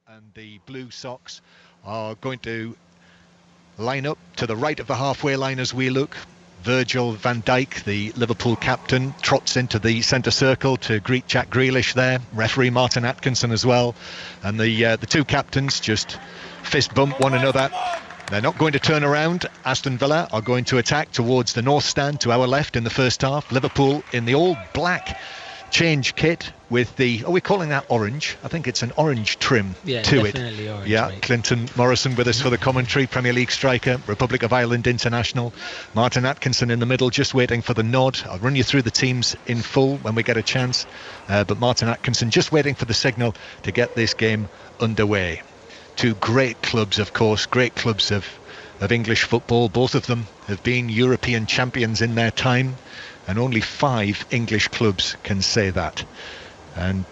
and the Blue Sox are going to line up to the right of the halfway line as we look. Virgil van Dijk, the Liverpool captain, trots into the centre circle to greet Jack Grealish there. Referee Martin Atkinson as well. And the two captains just fist bump one another. They're not going to turn around. Aston Villa are going to attack towards the north stand to our left in the first half. Liverpool in the all black change kit with the, are we calling that orange? I think it's an orange trim to it. Orange, yeah, mate. Clinton Morrison with us for the commentary, Premier League striker, Republic of Ireland international. Martin Atkinson in the middle, just waiting for the nod. I'll run you through the teams in full when we get a chance. But Martin Atkinson just waiting for the signal to get this game underway. Two great clubs, of course, great clubs of English football. Both of them have been European champions in their time, and only 5 English clubs can say that. And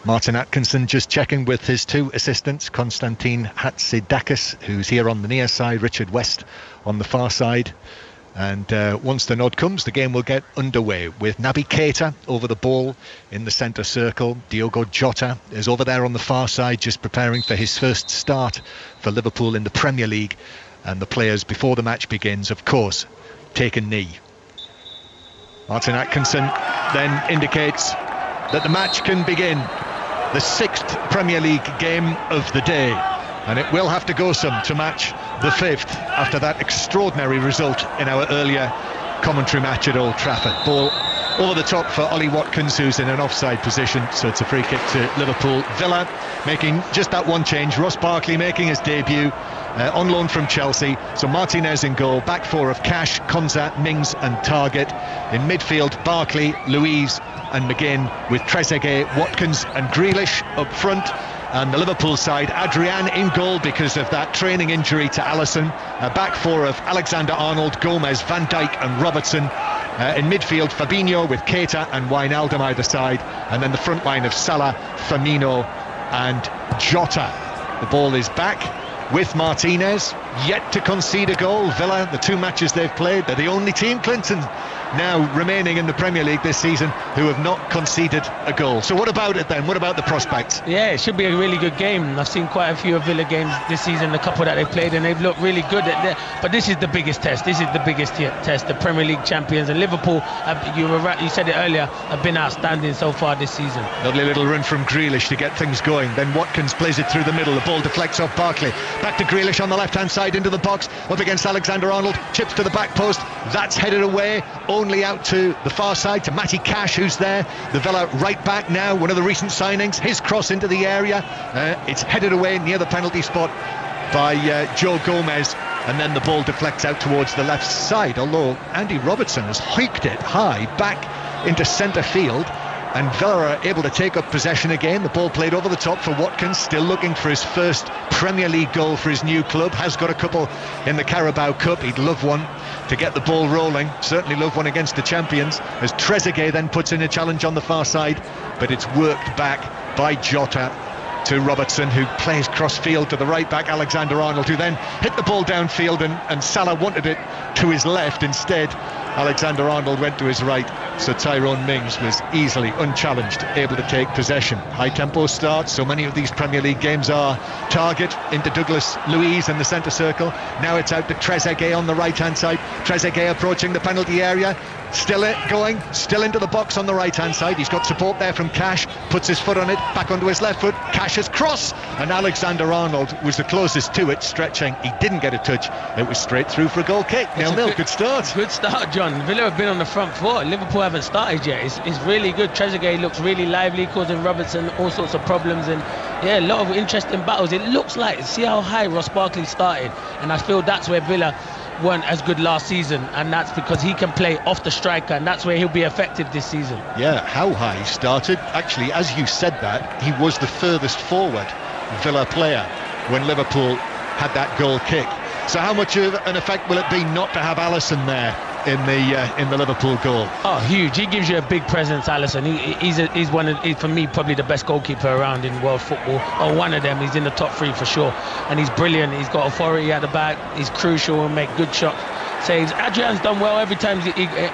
Martin Atkinson just checking with his two assistants, Konstantin Hatzidakis, who's here on the near side, Richard West on the far side. And once the nod comes, the game will get underway with Naby Keita over the ball in the centre circle. Diogo Jota is over there on the far side, just preparing for his first start for Liverpool in the Premier League. And the players, before the match begins, of course, take a knee. Martin Atkinson then indicates that the match can begin. The 6th Premier League game of the day. And it will have to go some to match the 5th after that extraordinary result in our earlier commentary match at Old Trafford. Ball over the top for Ollie Watkins, who's in an offside position, so it's a free kick to Liverpool. Villa making just that one change. Ross Barkley making his debut on loan from Chelsea. So Martinez in goal, back four of Cash, Konza, Mings and Target. In midfield, Barkley, Louise and McGinn, with Trezeguet, Watkins and Grealish up front. And the Liverpool side, Adrian in goal because of that training injury to Alisson. A back four of Alexander-Arnold, Gomez, Van Dijk and Robertson. In midfield, Fabinho with Keita and Wijnaldum either side. And then the front line of Salah, Firmino and Jota. The ball is back with Martinez, yet to concede a goal. Villa, the 2 matches they've played, they're the only team, Clinton, now remaining in the Premier League this season who have not conceded a goal. So what about it then? What about the prospects? Yeah, it should be a really good game. I've seen quite a few of Villa games this season, a couple that they've played, and they've looked really good at that. But this is the biggest test. This is the biggest test. The Premier League champions, and Liverpool, you were right, you said it earlier, have been outstanding so far this season. Lovely little run from Grealish to get things going. Then Watkins plays it through the middle. The ball deflects off Barkley. Back to Grealish on the left-hand side into the box, up against Alexander-Arnold. Chips to the back post. That's headed away. Only out to the far side to Matty Cash, who's there, the Villa right back now, one of the recent signings. His cross into the area, it's headed away near the penalty spot by Joe Gomez, and then the ball deflects out towards the left side, although Andy Robertson has hiked it high back into centre field, and Villa are able to take up possession again. The ball played over the top for Watkins, still looking for his first Premier League goal for his new club. Has got a couple in the Carabao Cup. He'd love one to get the ball rolling. Certainly love one against the champions. As Trezeguet then puts in a challenge on the far side, but it's worked back by Jota to Robertson, who plays cross-field to the right-back Alexander-Arnold, who then hit the ball downfield, and Salah wanted it to his left. Instead, Alexander-Arnold went to his right, so Tyrone Mings was easily, unchallenged, able to take possession. High-tempo start, so many of these Premier League games are. Target into Douglas Luiz in the centre circle. Now it's out to Trezeguet on the right-hand side. Trezeguet approaching the penalty area. Still going, still into the box on the right-hand side. He's got support there from Cash, puts his foot on it, back onto his left foot. Cash's cross, and Alexander-Arnold was the closest to it, stretching. He didn't get a touch. It was straight through for a goal kick. 0-0. Good start. Good start, John. Villa have been on the front foot. Liverpool haven't started yet. It's really good. Trezeguet looks really lively, causing Robertson all sorts of problems, and yeah, a lot of interesting battles. It looks like, see how high Ross Barkley started, and I feel that's where Villa weren't as good last season, and that's because he can play off the striker, and that's where he'll be effective this season. Yeah, how high he started. Actually, as you said that, he was the furthest forward Villa player when Liverpool had that goal kick. So how much of an effect will it be not to have Alisson there in the Liverpool goal? Oh, huge. He gives you a big presence, Alisson. He's one of, for me, probably the best goalkeeper around in world football, or one of them. He's in the top 3 for sure, and he's brilliant. He's got authority at the back. He's crucial and make good shots. Saves. Adrian's done well every time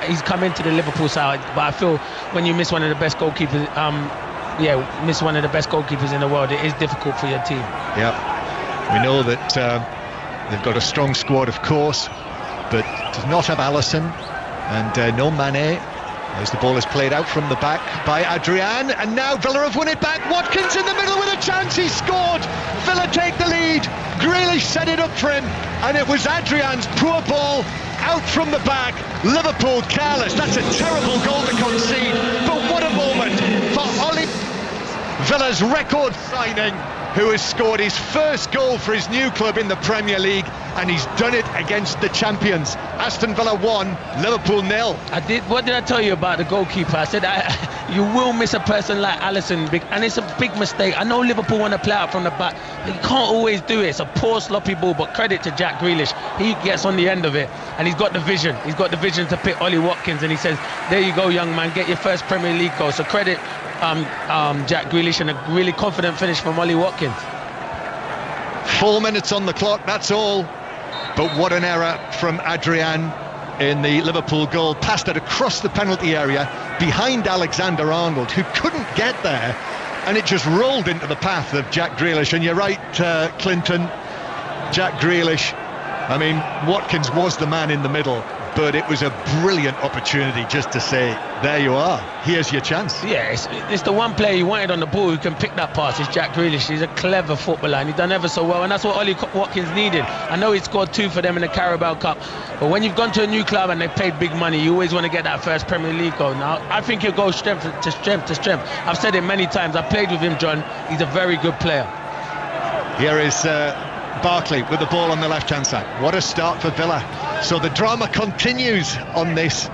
he's come into the Liverpool side, but I feel when you miss one of the best goalkeepers miss one of the best goalkeepers in the world, it is difficult for your team. Yeah, we know that they've got a strong squad, of course, but does not have Alisson and no Mane. As the ball is played out from the back by Adrian, and now Villa have won it back. Watkins in the middle with a chance, he scored. Villa take the lead. Grealish set it up for him, and it was Adrian's poor ball out from the back. Liverpool careless. That's a terrible goal to concede, but what a moment for Oli, Villa's record signing, who has scored his first goal for his new club in the Premier League, and he's done it against the champions. Aston Villa 1, Liverpool 0. What did I tell you about the goalkeeper? I said you will miss a person like Alisson, and it's a big mistake. I know Liverpool want to play out from the back, but you can't always do it. It's a poor sloppy ball, but credit to Jack Grealish. He gets on the end of it, and he's got the vision. He's got the vision to pick Ollie Watkins, and he says, there you go, young man, get your first Premier League goal. So credit Jack Grealish, and a really confident finish from Ollie Watkins. 4 minutes on the clock, that's all. But what an error from Adrian in the Liverpool goal. Passed it across the penalty area behind Alexander-Arnold, who couldn't get there, and it just rolled into the path of Jack Grealish. And you're right, Clinton, Jack Grealish, I mean, Watkins was the man in the middle, but it was a brilliant opportunity just to say, there you are, here's your chance. Yeah, it's the one player you wanted on the ball who can pick that pass, is Jack Grealish. He's a clever footballer, and he's done ever so well, and that's what Ollie Watkins needed. I know he scored 2 for them in the Carabao Cup, but when you've gone to a new club and they've paid big money, you always want to get that first Premier League goal. Now, I think he'll go strength to strength to strength. I've said it many times, I played with him, John. He's a very good player. Here is Barkley with the ball on the left-hand side. What a start for Villa. So the drama continues on this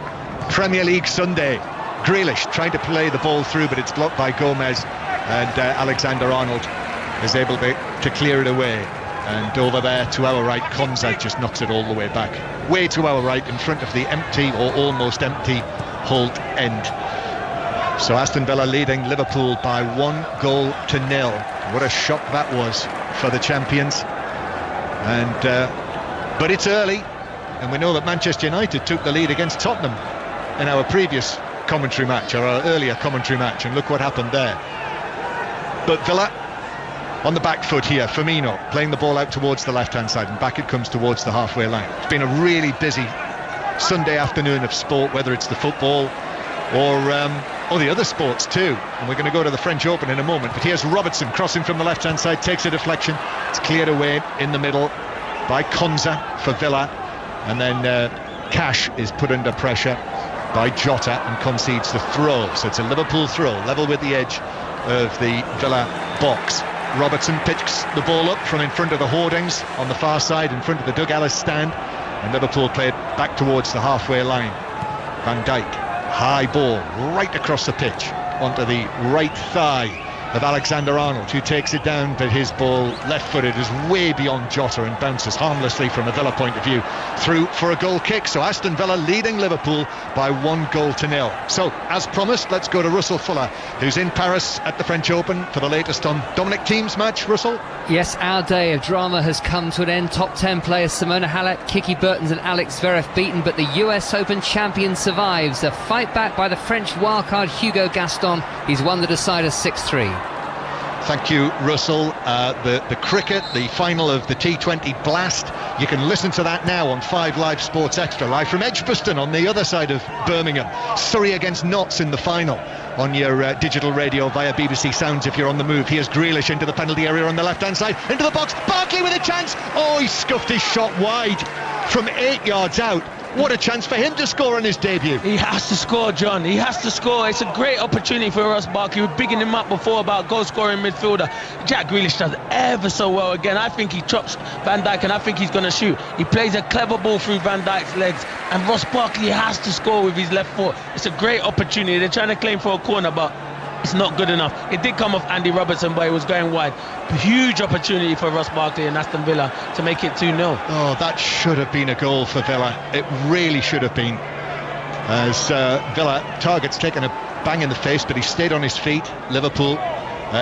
Premier League Sunday. Grealish trying to play the ball through, but it's blocked by Gomez, and Alexander-Arnold is able to clear it away. And over there to our right, Konza just knocks it all the way back. Way to our right, in front of the empty or almost empty Holt end. So Aston Villa leading Liverpool by 1-0. What a shock that was for the champions. But it's early, and we know that Manchester United took the lead against Tottenham in our previous commentary match, or our earlier commentary match, and look what happened there. But Villa on the back foot here. Firmino playing the ball out towards the left-hand side, and back it comes towards the halfway line. It's been a really busy Sunday afternoon of sport, whether it's the football or the other sports too, and we're going to go to the French Open in a moment. But here's Robertson crossing from the left-hand side, takes a deflection, it's cleared away in the middle by Konza for Villa, and then Cash is put under pressure by Jota and concedes the throw. So it's a Liverpool throw, level with the edge of the Villa box. Robertson picks the ball up from in front of the hoardings on the far side, in front of the Doug Ellis stand, and Liverpool play it back towards the halfway line. Van Dijk, high ball right across the pitch onto the right thigh of Alexander-Arnold, who takes it down, but his ball, left-footed, is way beyond Jota and bounces harmlessly from a Villa point of view through for a goal kick. So Aston Villa leading Liverpool by 1-0. So, as promised, let's go to Russell Fuller, who's in Paris at the French Open for the latest on Dominic Thiem's match. Russell? Yes, our day of drama has come to an end. Top 10 players Simona Halep, Kiki Bertens and Alex Zverev beaten, but the US Open champion survives. A fight back by the French wildcard Hugo Gaston. He's won the decider 6-3. Thank you, Russell. The cricket, the final of the T20 Blast, you can listen to that now on 5 Live Sports Extra, live from Edgbaston on the other side of Birmingham. Surrey against Notts in the final on your digital radio via BBC Sounds if you're on the move. Here's Grealish into the penalty area on the left-hand side, into the box, Barkley with a chance. Oh, he scuffed his shot wide from 8 yards out. What a chance for him to score on his debut. He has to score, John. He has to score. It's a great opportunity for Ross Barkley. We're bigging him up before about goal-scoring midfielder. Jack Grealish does ever so well again. I think he chops Van Dijk, and I think he's going to shoot. He plays a clever ball through Van Dijk's legs, and Ross Barkley has to score with his left foot. It's a great opportunity. They're trying to claim for a corner, but it's not good enough. It did come off Andy Robertson, but it was going wide. Huge opportunity for Ross Barkley and Aston Villa to make it 2-0. Oh, that should have been a goal for Villa. It really should have been. As Villa, Target's taken a bang in the face, but he stayed on his feet. Liverpool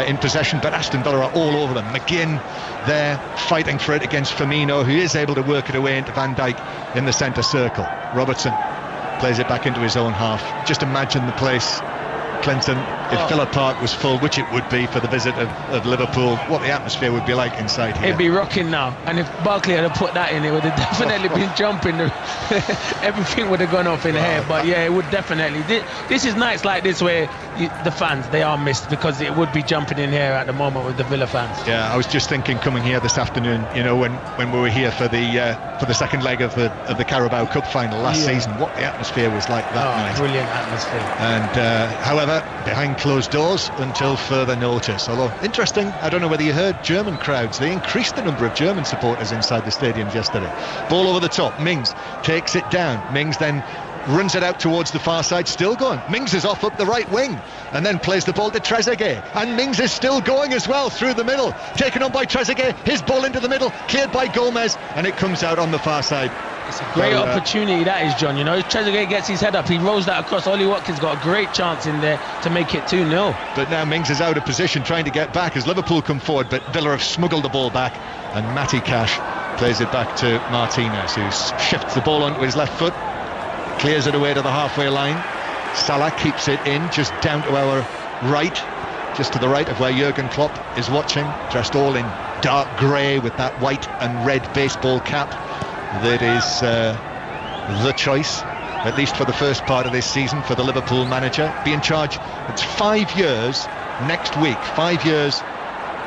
in possession, but Aston Villa are all over them. McGinn there fighting for it against Firmino, who is able to work it away into Van Dijk in the centre circle. Robertson plays it back into his own half. Just imagine the place Clinton, if Villa Park was full, which it would be for the visit of Liverpool, what the atmosphere would be like inside here. It'd be rocking now, and if Barkley had put that in, it would have definitely been jumping. Everything would have gone off in the head, but yeah, it would definitely. This is nights like this where the fans, they are missed, because it would be jumping in here at the moment with the Villa fans. Yeah, I was just thinking, coming here this afternoon, you know, when we were here for the second leg of the Carabao Cup final last season, what the atmosphere was like that night. Brilliant atmosphere. And however, behind closed doors until further notice. Although interesting, I don't know whether you heard, German crowds, they increased the number of German supporters inside the stadium yesterday. Ball over the top, Mings takes it down, Mings then runs it out towards the far side, still going. Mings is off up the right wing and then plays the ball to Trezeguet, and Mings is still going as well through the middle, taken on by Trezeguet, his ball into the middle, cleared by Gomez, and it comes out on the far side. It's a great opportunity that is, John. You know, Trezeguet gets his head up, he rolls that across. Ollie Watkins got a great chance in there to make it 2-0. But now Mings is out of position trying to get back as Liverpool come forward, but Villa have smuggled the ball back, and Matty Cash plays it back to Martinez, who shifts the ball onto his left foot, clears it away to the halfway line. Salah keeps it in just down to our right, just to the right of where Jurgen Klopp is watching, dressed all in dark grey with that white and red baseball cap that is the choice, at least for the first part of this season, for the Liverpool manager. Be in charge, it's 5 years next week, 5 years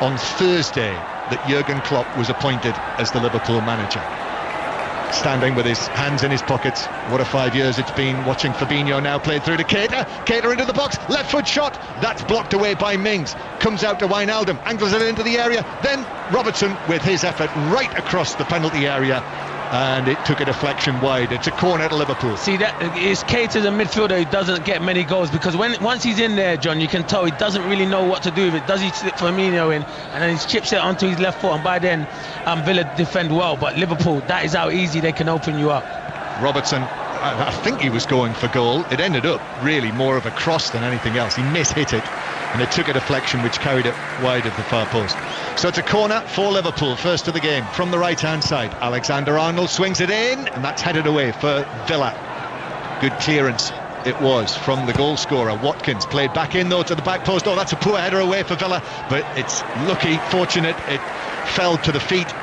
on Thursday that Jurgen Klopp was appointed as the Liverpool manager. Standing with his hands in his pockets, what a 5 years it's been, watching Fabinho now played through to Keita. Keita into the box, left foot shot, that's blocked away by Mings, comes out to Wijnaldum, angles it into the area, then Robertson with his effort right across the penalty area, and it took a deflection wide. It's a corner to Liverpool. See, that is Keita, the midfielder, who doesn't get many goals, because once he's in there, John, you can tell he doesn't really know what to do with it. Does he slip Firmino in, and then he chips it onto his left foot, and by then Villa defend well, but Liverpool, that is how easy they can open you up. Robertson, I think he was going for goal. It ended up really more of a cross than anything else. He mishit it, and it took a deflection which carried it wide of the far post. So it's a corner for Liverpool, first of the game, from the right-hand side. Alexander-Arnold swings it in, and that's headed away for Villa. Good clearance it was from the goal scorer. Watkins played back in though to the back post. Oh, that's a poor header away for Villa, but it's lucky, fortunate, it fell to the feet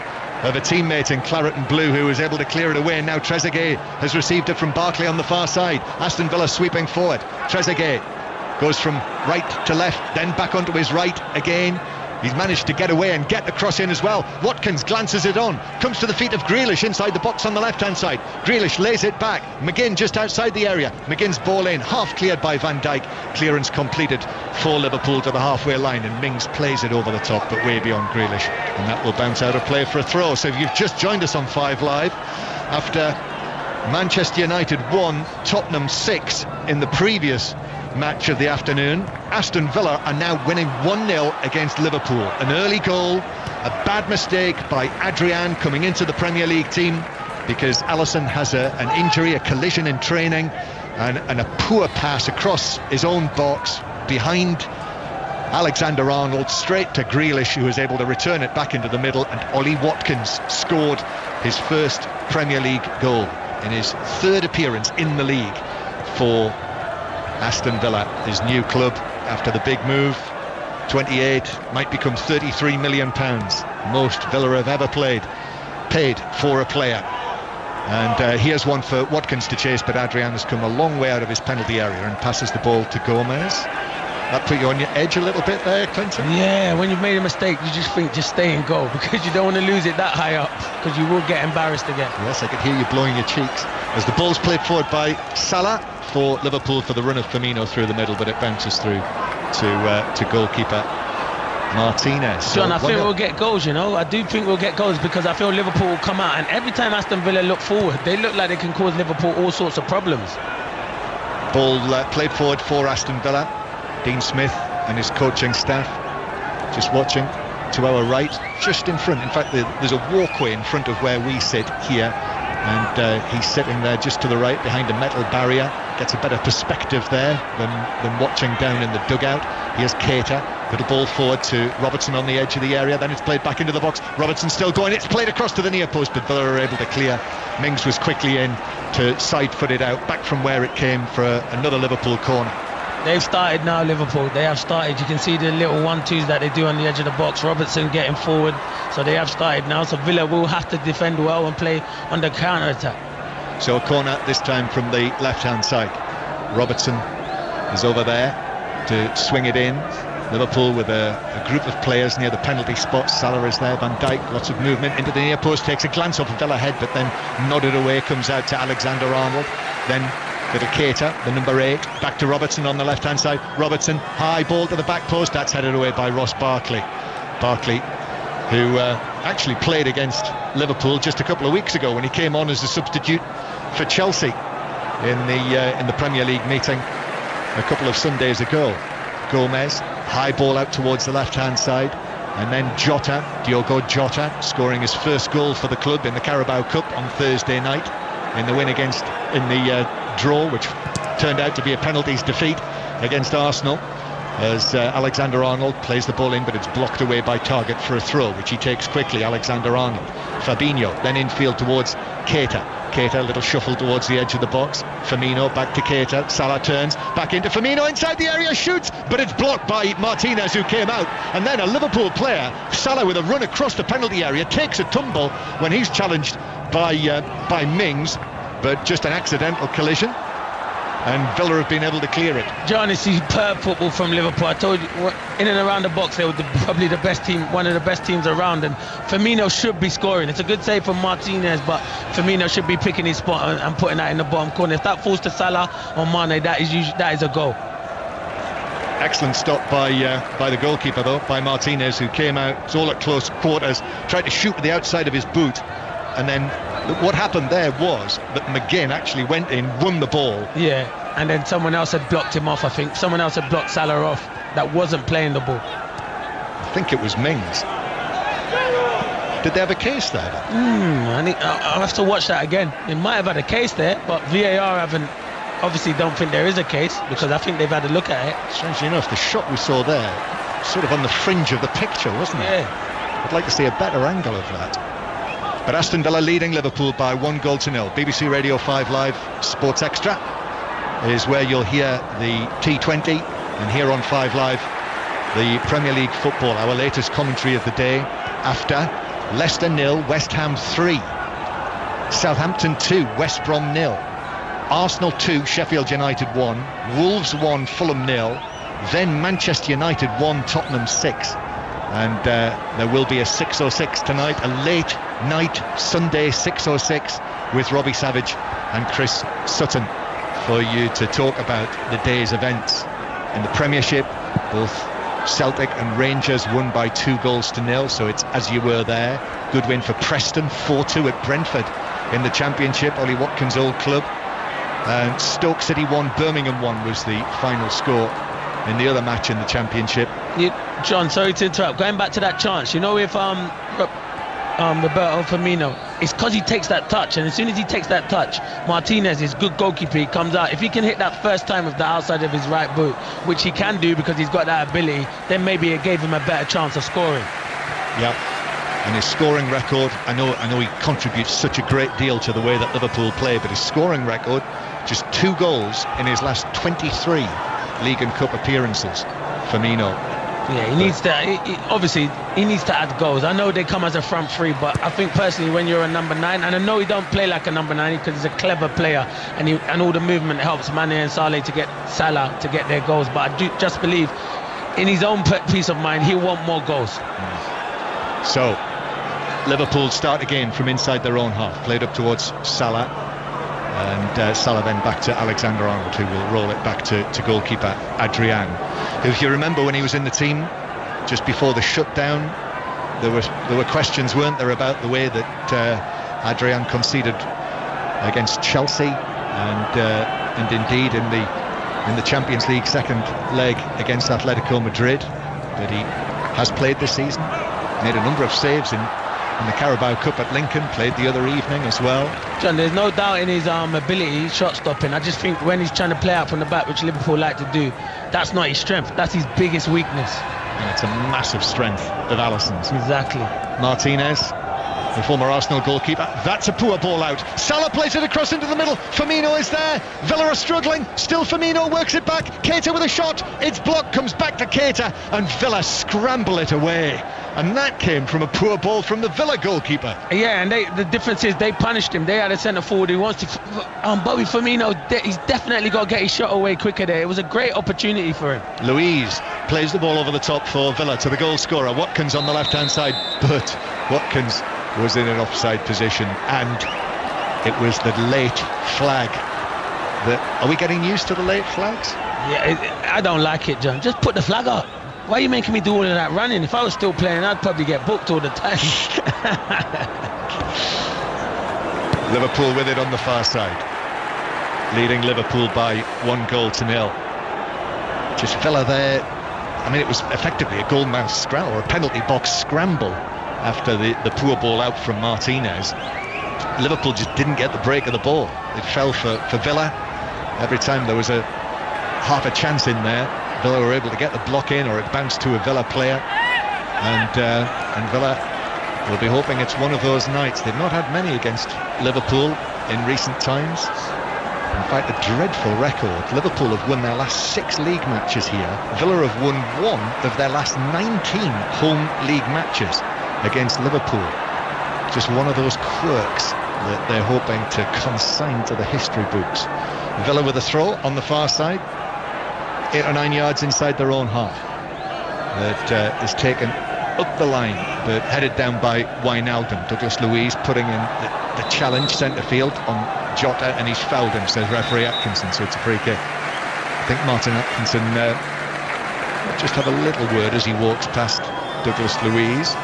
of a teammate in claret and blue who was able to clear it away. And now Trezeguet has received it from Barkley on the far side. Aston Villa sweeping forward. Trezeguet goes from right to left, then back onto his right again. He's managed to get away and get the cross in as well. Watkins glances it on, comes to the feet of Grealish inside the box on the left hand side. Grealish lays it back, McGinn just outside the area. McGinn's ball in, half cleared by Van Dijk. Clearance completed for Liverpool to the halfway line, and Mings plays it over the top but way beyond Grealish, and that will bounce out of play for a throw. So if you've just joined us on 5 Live, after Manchester United won, Tottenham 6 in the previous match of the afternoon, Aston Villa are now winning 1-0 against Liverpool. An early goal, a bad mistake by Adrian coming into the Premier League team because Alisson has an injury, a collision in training, and a poor pass across his own box behind Alexander-Arnold straight to Grealish, who was able to return it back into the middle, and Ollie Watkins scored his first Premier League goal in his 3rd appearance in the league for Aston Villa, his new club after the big move. 28, might become £33 million, most Villa have ever paid for a player. And here's one for Watkins to chase, but Adrian has come a long way out of his penalty area and passes the ball to Gomez. That put you on your edge a little bit there, Clinton? Yeah, when you've made a mistake, you just think, just stay in goal, because you don't want to lose it that high up, because you will get embarrassed again. Yes, I could hear you blowing your cheeks as the ball's played forward by Salah for Liverpool for the run of Firmino through the middle, but it bounces through to goalkeeper Martinez. John, I think we'll get goals, you know. I do think we'll get goals, because I feel Liverpool will come out, and every time Aston Villa look forward, they look like they can cause Liverpool all sorts of problems. Ball played forward for Aston Villa. Dean Smith and his coaching staff just watching to our right, just in front. In fact, there's a walkway in front of where we sit here, and he's sitting there just to the right behind a metal barrier. Gets a better perspective there than watching down in the dugout. Here's Keita, little ball forward to Robertson on the edge of the area, then it's played back into the box. Robertson still going, it's played across to the near post, but Villa are able to clear. Mings was quickly in to side foot it out back from where it came for another Liverpool corner. They've started now, Liverpool. They have started. You can see the little 1-2s that they do on the edge of the box. Robertson getting forward. So they have started now. So Villa will have to defend well and play on the counter-attack. So a corner this time from the left-hand side. Robertson is over there to swing it in. Liverpool with a group of players near the penalty spot. Salah is there, Van Dijk, lots of movement into the near post, takes a glance off of Villa head, but then nodded away, comes out to Alexander-Arnold. Then little Keita, the number 8, back to Robertson on the left-hand side. Robertson, high ball to the back post, that's headed away by Ross Barkley. Barkley, who actually played against Liverpool just a couple of weeks ago when he came on as a substitute for Chelsea in the Premier League meeting a couple of Sundays ago. Gomez, high ball out towards the left-hand side, and then Diogo Jota, scoring his first goal for the club in the Carabao Cup on Thursday night in the win in the draw, which turned out to be a penalties defeat against Arsenal, as Alexander-Arnold plays the ball in, but it's blocked away by Targett for a throw, which he takes quickly. Alexander-Arnold, Fabinho, then infield towards Keita, a little shuffle towards the edge of the box. Firmino back to Keita. Salah turns back into Firmino inside the area, shoots, but it's blocked by Martinez, who came out. And then a Liverpool player, Salah, with a run across the penalty area, takes a tumble when he's challenged by Mings, but just an accidental collision. And Villa have been able to clear it. John, it's superb football from Liverpool. I told you, in and around the box, they were probably the best team, one of the best teams around. And Firmino should be scoring. It's a good save from Martinez, but Firmino should be picking his spot and putting that in the bottom corner. If that falls to Salah or Mane, that is a goal. Excellent stop by the goalkeeper, though, by Martinez, who came out. It's all at close quarters, tried to shoot with the outside of his boot, and then what happened there was that McGinn actually went in, won the ball. Yeah, and then someone else had blocked him off. I think someone else had blocked Salah off that wasn't playing the ball. I think it was Mings. Did they have a case there? I'll have to watch that again. They might have had a case there, but VAR obviously don't think there is a case, because I think they've had a look at it. Strangely enough, the shot we saw there, sort of on the fringe of the picture, wasn't it? Yeah. I'd like to see a better angle of that. But Aston Villa leading Liverpool by 1-0. BBC Radio 5 Live Sports Extra is where you'll hear the T20, and here on 5 Live the Premier League football, our latest commentary of the day after Leicester 0, West Ham 3, Southampton 2, West Brom 0, Arsenal 2, Sheffield United 1, Wolves 1, Fulham 0, then Manchester United 1, Tottenham 6. And there will be a 6:06 tonight, a late night Sunday 6:06 with Robbie Savage and Chris Sutton for you to talk about the day's events. In the Premiership, both Celtic and Rangers won by 2-0, so it's as you were there. Good win for Preston, 4-2 at Brentford. In the Championship, Ollie Watkins' old club, Stoke City 1, Birmingham 1 was the final score in the other match in the Championship. John, sorry to interrupt. Going back to that chance, with Roberto Firmino, it's because he takes that touch, and as soon as he takes that touch, Martinez is good goalkeeper. He comes out. If he can hit that first time with the outside of his right boot, which he can do because he's got that ability, then maybe it gave him a better chance of scoring. Yeah. And his scoring record, I know he contributes such a great deal to the way that Liverpool play, but his scoring record, just 2 goals in his last 23 League and Cup appearances. Firmino. Yeah, he needs to add goals. I know they come as a front three, but I think personally when you're a number 9, and I know he don't play like a number 9 because he's a clever player, and all the movement helps Mane and Salah to get their goals, but I do just believe in his own peace of mind he'll want more goals. So Liverpool start again from inside their own half, played up towards Salah, and Salah then back to Alexander-Arnold, who will roll it back to goalkeeper Adrian, who, if you remember when he was in the team just before the shutdown, there were questions, weren't there, about the way that Adrian conceded against Chelsea, and indeed in the Champions League second leg against Atletico Madrid. But he has played this season, made a number of saves in the Carabao Cup at Lincoln, played the other evening as well. John, there's no doubt in his ability, shot stopping. I just think when he's trying to play out from the back, which Liverpool like to do, that's not his strength, that's his biggest weakness. And it's a massive strength of Alisson's. Exactly. Martinez the former Arsenal goalkeeper. That's a poor ball out. Salah plays it across into the middle. Firmino is there. Villa are struggling. Still Firmino works it back. Keita with a shot. It's blocked, comes back to Keita, and Villa scramble it away. And that came from a poor ball from the Villa goalkeeper. Yeah, and the difference is they punished him. They had a centre forward who wants to. Bobby Firmino, he's definitely got to get his shot away quicker there. It was a great opportunity for him. Luiz plays the ball over the top for Villa to the goal scorer. Watkins on the left-hand side, but Watkins was in an offside position, and it was the late flag. Are we getting used to the late flags? Yeah, I don't like it, John. Just put the flag up. Why are you making me do all of that running? If I was still playing, I'd probably get booked all the time. Liverpool with it on the far side, leading Liverpool by 1-0. Just Villa there. I mean, it was effectively a goal-mouth scramble, or a penalty box scramble, after the poor ball out from Martinez. Liverpool just didn't get the break of the ball. It fell for Villa. Every time there was half a chance in there, Villa were able to get the block in, or it bounced to a Villa player, and Villa will be hoping it's one of those nights. They've not had many against Liverpool in recent times. In fact, a dreadful record. Liverpool have won their last 6 league matches here. Villa have won 1 of their last 19 home league matches against Liverpool. Just one of those quirks that they're hoping to consign to the history books. Villa with a throw on the far side, 8 or 9 yards inside their own half. That is taken up the line, but headed down by Wijnaldum. Douglas Luiz putting in the challenge centre field on Jota, and he's fouled him, says referee Atkinson, so it's a free kick. I think Martin Atkinson just have a little word as he walks past Douglas Luiz.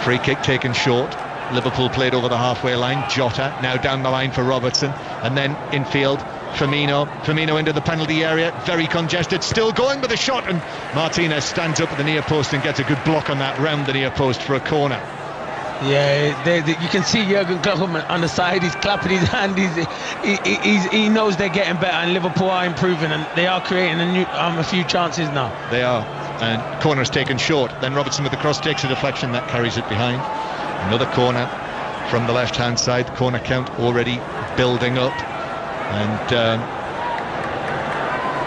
Free kick taken short. Liverpool played over the halfway line. Jota now down the line for Robertson, and then infield Firmino into the penalty area, very congested, still going with a shot, and Martinez stands up at the near post and gets a good block on that round the near post for a corner. Yeah, you can see Jurgen Klopp on the side. He's clapping his hand. He knows they're getting better, and Liverpool are improving, and they are creating a few chances now. They are, and corner's taken short. Then Robertson with the cross takes a deflection that carries it behind. Another corner from the left-hand side. The corner count already building up, and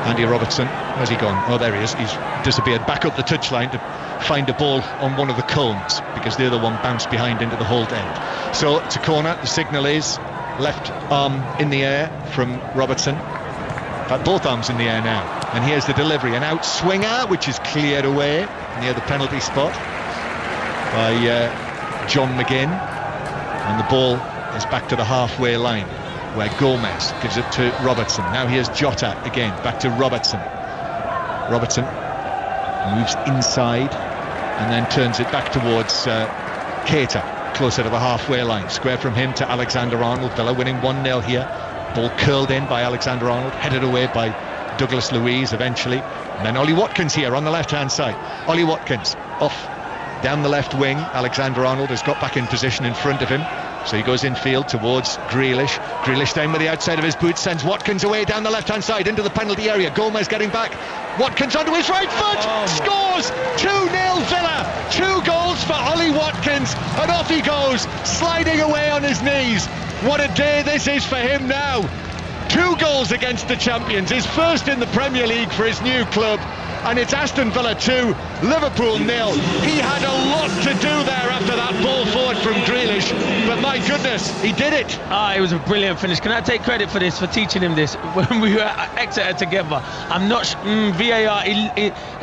Andy Robertson, where's he gone? Oh, there he is. He's disappeared back up the touchline to find a ball on one of the cones, because the other one bounced behind into the hold end. So it's a corner. The signal is left arm in the air from Robertson. In fact, both arms in the air now. And here's the delivery, an out swinger which is cleared away near the penalty spot by John McGinn, and the ball is back to the halfway line, where Gomez gives it to Robertson. Now here's Jota again, back to Robertson. Robertson moves inside and then turns it back towards Keita, closer to the halfway line. Square from him to Alexander-Arnold. Villa winning 1-0 here. Ball curled in by Alexander-Arnold, headed away by Douglas Luiz eventually. And then Ollie Watkins here on the left-hand side. Ollie Watkins off down the left wing. Alexander-Arnold has got back in position in front of him, so he goes infield towards Grealish. Grealish down with the outside of his boot, sends Watkins away down the left-hand side into the penalty area. Gomez getting back. Watkins onto his right foot, scores! 2-0 Villa. 2 goals for Ollie Watkins, and off he goes, sliding away on his knees. What a day this is for him now. 2 goals against the champions, his first in the Premier League for his new club. And it's Aston Villa 2, Liverpool 0. He had a lot to do there after that ball forward from Grealish, but my goodness, he did it. It was a brilliant finish. Can I take credit for this, for teaching him this when we were at Exeter together? I'm not VAR,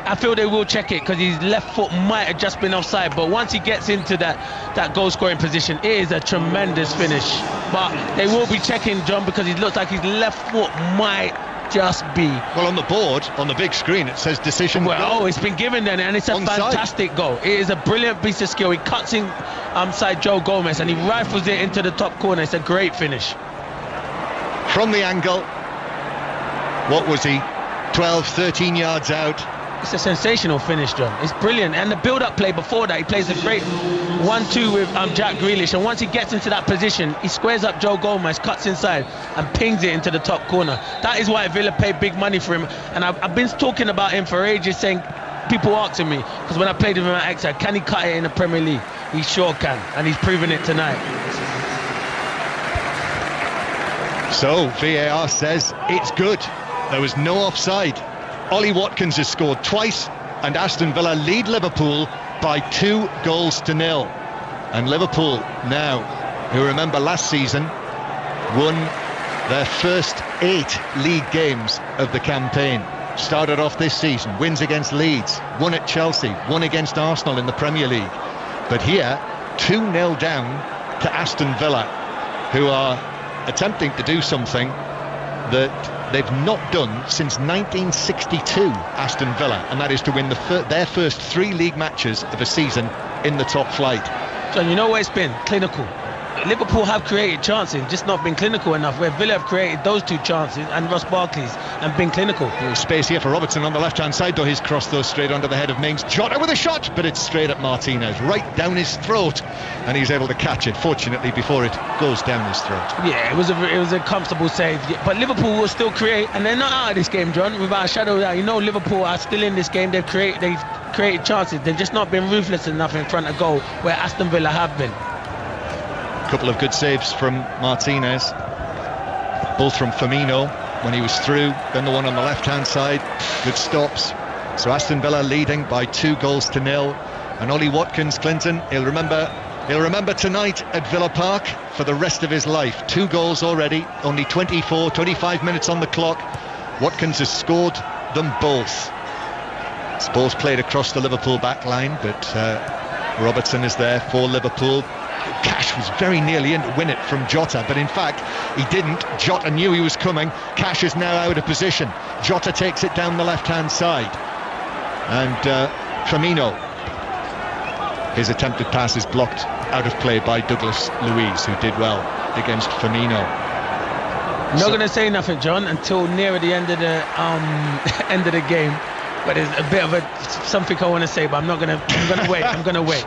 I feel they will check it, because his left foot might have just been offside, but once he gets into that goal scoring position, it is a tremendous finish. But they will be checking, John, because it looks like his left foot might just be. Well, on the board, on the big screen, it says decision. Well, it's been given then, and it's a fantastic goal. It is a brilliant piece of skill. He cuts in side Joe Gomez and he rifles it into the top corner. It's a great finish. From the angle, what was he, 12, 13 yards out? It's a sensational finish, John. It's brilliant. And the build-up play before that, he plays a great 1-2 with Jack Grealish. And once he gets into that position, he squares up Joe Gomez, cuts inside and pings it into the top corner. That is why Villa paid big money for him. And I've been talking about him for ages, saying people asking me, because when I played with him at Exeter, can he cut it in the Premier League? He sure can, and he's proven it tonight. So VAR says it's good. There was no offside. Ollie Watkins has scored twice, and Aston Villa lead Liverpool by 2-0. And Liverpool now, who remember last season, won their first 8 league games of the campaign. Started off this season, wins against Leeds, won at Chelsea, won against Arsenal in the Premier League. But here, 2-0 down to Aston Villa, who are attempting to do something that they've not done since 1962, Aston Villa, and that is to win their first 3 league matches of a season in the top flight. John, you know where it's been? Clinical. Liverpool have created chances, just not been clinical enough, where Villa have created those 2 chances and Ross Barkley's and been clinical. Space here for Robertson on the left-hand side, though. He's crossed those straight onto the head of Mings. Jota with a shot, but it's straight at Martinez, right down his throat, and he's able to catch it, fortunately, before it goes down his throat. Yeah, it was a comfortable save, but Liverpool will still create, and they're not out of this game, John, without a shadow of a doubt. You know Liverpool are still in this game. They've created chances. They've just not been ruthless enough in front of goal, where Aston Villa have been. Couple of good saves from Martinez, both from Firmino when he was through, then the one on the left-hand side, good stops. So Aston Villa leading by 2-0, and Ollie Watkins, Clinton, he'll remember tonight at Villa Park for the rest of his life. 2 goals already, only 25 minutes on the clock. Watkins has scored them both. It's both played across the Liverpool back line, but Robertson is there for Liverpool. Cash was very nearly in to win it from Jota, but in fact he didn't. Jota knew he was coming. Cash is now out of position. Jota takes it down the left-hand side, and Firmino, his attempted pass is blocked out of play by Douglas Luiz, who did well against Firmino. I'm not going to say nothing, John, until near the end of the end of the game. But there's a bit of something I want to say, but I'm going to wait. I'm going to wait.